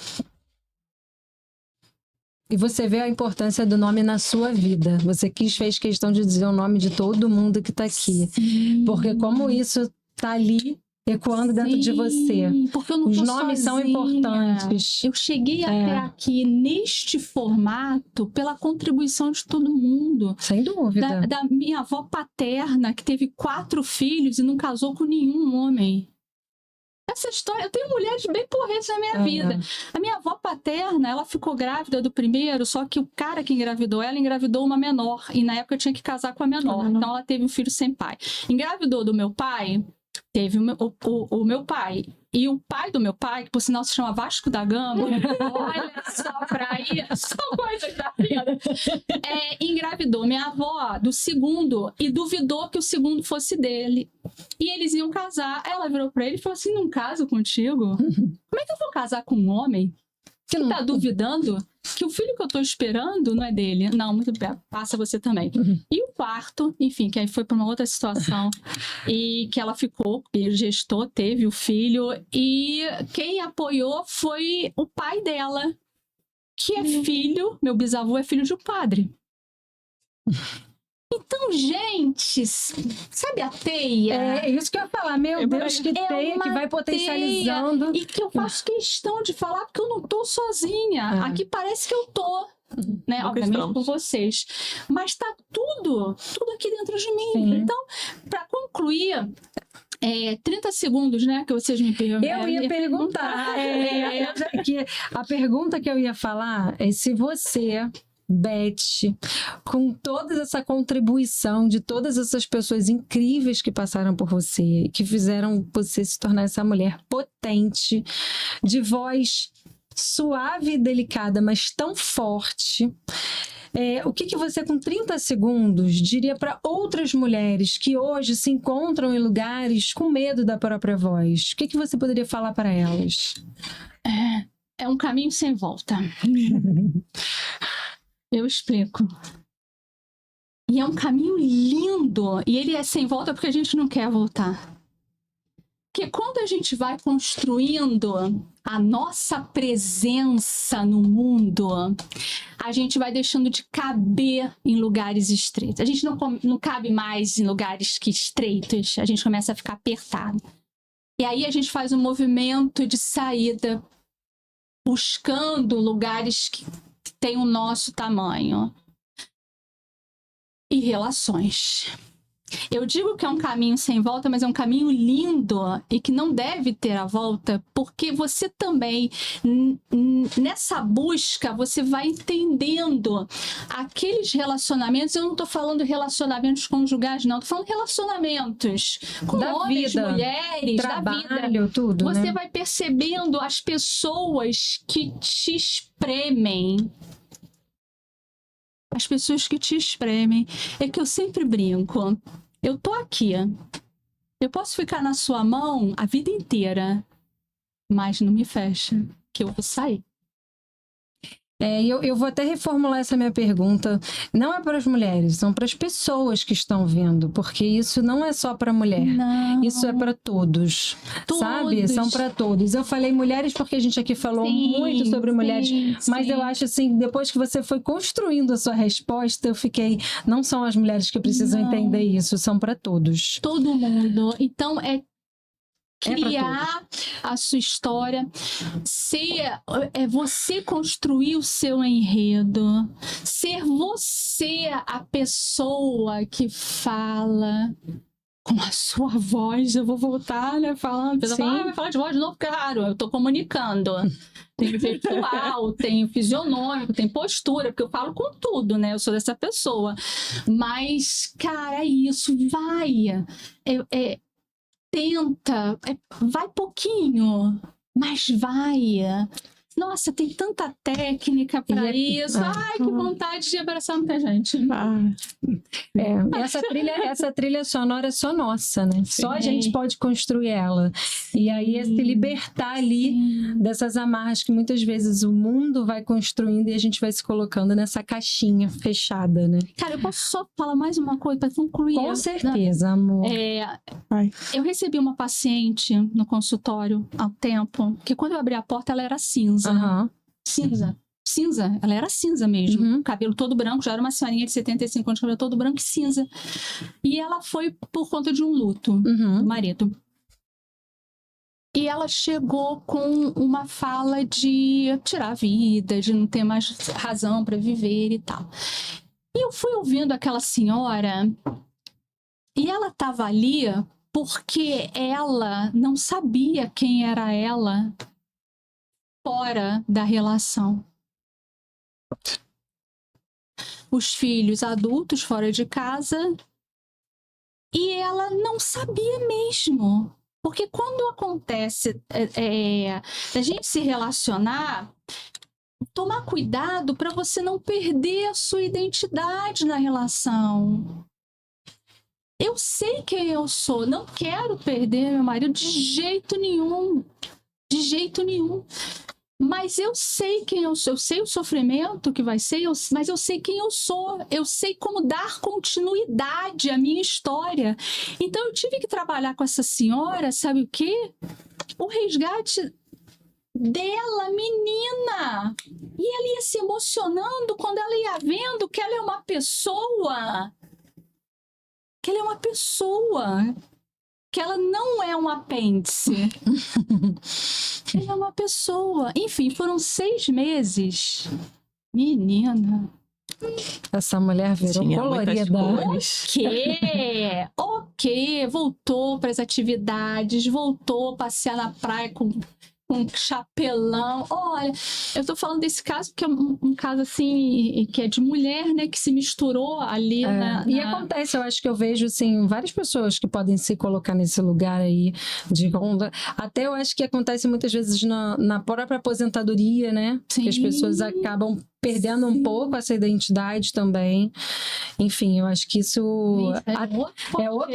E você vê a importância do nome na sua vida. Você fez questão de dizer o nome de todo mundo que tá aqui. Sim. Porque como isso tá ali ecoando dentro de você. Porque eu não Os tô nomes sozinha. São importantes. Eu cheguei até aqui neste formato pela contribuição de todo mundo. Sem dúvida. Da minha avó paterna, que teve 4 filhos e não casou com nenhum homem. Essa história, eu tenho mulheres bem porretas na minha vida. A minha avó paterna, ela ficou grávida do primeiro, só que o cara que engravidou ela engravidou uma menor. E na época eu tinha que casar com a menor. Então ela teve um filho sem pai. Engravidou do meu pai, teve o meu pai. E o pai do meu pai, que por sinal se chama Vasco da Gama, olha só pra aí, são coisas da vida. Engravidou minha avó do segundo e duvidou que o segundo fosse dele. E eles iam casar. Ela virou pra ele e falou assim: não caso contigo? Como é que eu vou casar com um homem que tá duvidando que o filho que eu tô esperando não é dele? Não, muito bem, passa você também. E o quarto, enfim, que aí foi pra uma outra situação e que ela ficou, gestou, teve o filho, e quem apoiou foi o pai dela, que é filho, meu bisavô é filho de um padre. Então, gente, sabe a teia? É isso que eu ia falar. Meu Deus, que teia que vai potencializando. E que eu faço questão de falar porque eu não tô sozinha. Aqui parece que eu tô, né? Obviamente com vocês. Mas tá tudo aqui dentro de mim. Sim. Então, para concluir, 30 segundos, né? Que vocês me perguntaram. Eu ia perguntar. A pergunta que eu ia falar é se você, Beth, com toda essa contribuição de todas essas pessoas incríveis que passaram por você, que fizeram você se tornar essa mulher potente, de voz suave e delicada, mas tão forte, o que você, com 30 segundos, diria para outras mulheres que hoje se encontram em lugares com medo da própria voz? O que você poderia falar para elas? É um caminho sem volta. Eu explico. E é um caminho lindo. E ele é sem volta porque a gente não quer voltar. Porque quando a gente vai construindo a nossa presença no mundo, a gente vai deixando de caber em lugares estreitos. A gente não cabe mais em lugares estreitos. A gente começa a ficar apertado. E aí a gente faz um movimento de saída, buscando lugares que tem o nosso tamanho. E relações. Eu digo que é um caminho sem volta, mas é um caminho lindo e que não deve ter a volta, porque você também, nessa busca, você vai entendendo aqueles relacionamentos. Eu não estou falando relacionamentos conjugais, não. Estou falando relacionamentos com homens, mulheres, trabalho, da vida. Tudo, você, né? vai percebendo as pessoas que te espremem. As pessoas que te espremem. É que eu sempre brinco. Eu tô aqui. Eu posso ficar na sua mão a vida inteira. Mas não me fecha, que eu vou sair. Eu vou até reformular essa minha pergunta. Não é para as mulheres, são para as pessoas que estão vendo, porque isso não é só para mulher. Não. Isso é para todos, sabe? São para todos. Eu falei mulheres porque a gente aqui falou muito sobre mulheres, mas eu acho assim, depois que você foi construindo a sua resposta, eu fiquei, não são as mulheres que precisam entender isso, são para todos. Todo mundo. Então, criar a sua história, é você construir o seu enredo, ser você a pessoa que fala com a sua voz. Eu vou voltar, né, falando, a pessoa fala, vai falar de voz de novo, claro, eu tô comunicando. Tem virtual, tem fisionômico, tem postura, porque eu falo com tudo, né? Eu sou dessa pessoa. Mas, cara, é isso, vai. Tenta, vai pouquinho, mas vai. Nossa, tem tanta técnica para isso. Ai, que vontade de abraçar muita gente. Essa trilha sonora é só nossa, né? Sim. Só a gente pode construir ela. E aí é se libertar ali dessas amarras que muitas vezes o mundo vai construindo e a gente vai se colocando nessa caixinha fechada, né? Cara, eu posso só falar mais uma coisa para concluir? Com certeza, amor. Eu recebi uma paciente no consultório há um tempo, que quando eu abri a porta ela era cinza. Cinza, ela era cinza mesmo, cabelo todo branco, já era uma senhorinha de 75 anos, cabelo todo branco e cinza. E ela foi por conta de um luto do marido. E ela chegou com uma fala de tirar a vida, de não ter mais razão para viver e tal. E eu fui ouvindo aquela senhora e ela estava ali porque ela não sabia quem era ela fora da relação. Os filhos adultos fora de casa e ela não sabia mesmo. Porque quando acontece a gente se relacionar, tomar cuidado para você não perder a sua identidade na relação. Eu sei quem eu sou, não quero perder meu marido de jeito nenhum. De jeito nenhum. Mas eu sei quem eu sou, eu sei o sofrimento que vai ser, mas eu sei quem eu sou, eu sei como dar continuidade à minha história. Então eu tive que trabalhar com essa senhora, sabe o quê? O resgate dela, menina. E ela ia se emocionando quando ela ia vendo que ela é uma pessoa. Que ela é uma pessoa. Que ela não é um apêndice. Ela é uma pessoa. Enfim, foram 6 meses. Menina. Essa mulher virou colorida. Ok. Voltou para as atividades, voltou a passear na praia com chapelão. Olha, eu tô falando desse caso porque é um caso assim, que é de mulher, né, que se misturou ali E acontece, eu acho que eu vejo assim, várias pessoas que podem se colocar nesse lugar aí de onda. Até eu acho que acontece muitas vezes na própria aposentadoria, né? Sim. Que as pessoas acabam perdendo um pouco essa identidade também. Enfim, eu acho que isso é outra.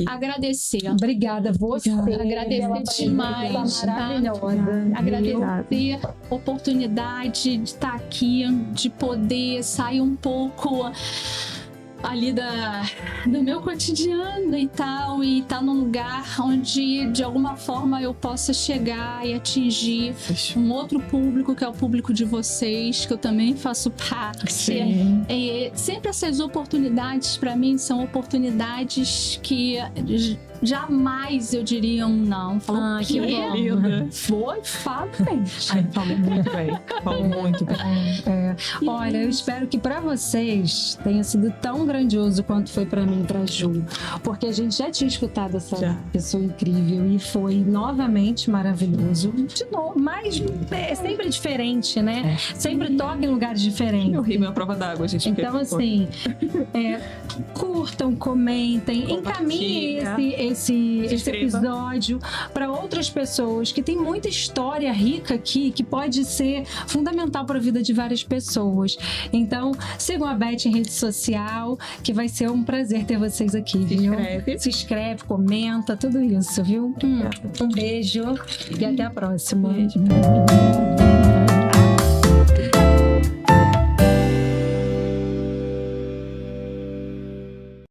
Agradecer. Obrigada, você. Agradecer demais. Maravilhosa. Agradecer a oportunidade de estar aqui, de poder sair um pouco ali do meu cotidiano e tal, e estar num lugar onde de alguma forma eu possa chegar e atingir um outro público, que é o público de vocês, que eu também faço parte. Sempre essas oportunidades para mim são oportunidades que jamais eu diria um não. Falou, que linda. Foi, fala bem. Falou muito bem. Falou muito bem. Olha, eu espero que para vocês tenha sido tão grandioso quanto foi para mim e para Ju, porque a gente já tinha escutado essa pessoa incrível e foi novamente maravilhoso. De novo, mas é sempre diferente, né? Sempre toca em lugares diferentes. Eu ri minha prova d'água, gente. Então, assim, curtam, comentem, encaminhem esse inscreva. episódio para outras pessoas, que tem muita história rica aqui, que pode ser fundamental para a vida de várias pessoas. Então, sigam a Beth em rede social, que vai ser um prazer ter vocês aqui, viu? Se inscreve, comenta, tudo isso, viu? Um beijo e até a próxima. Beijo.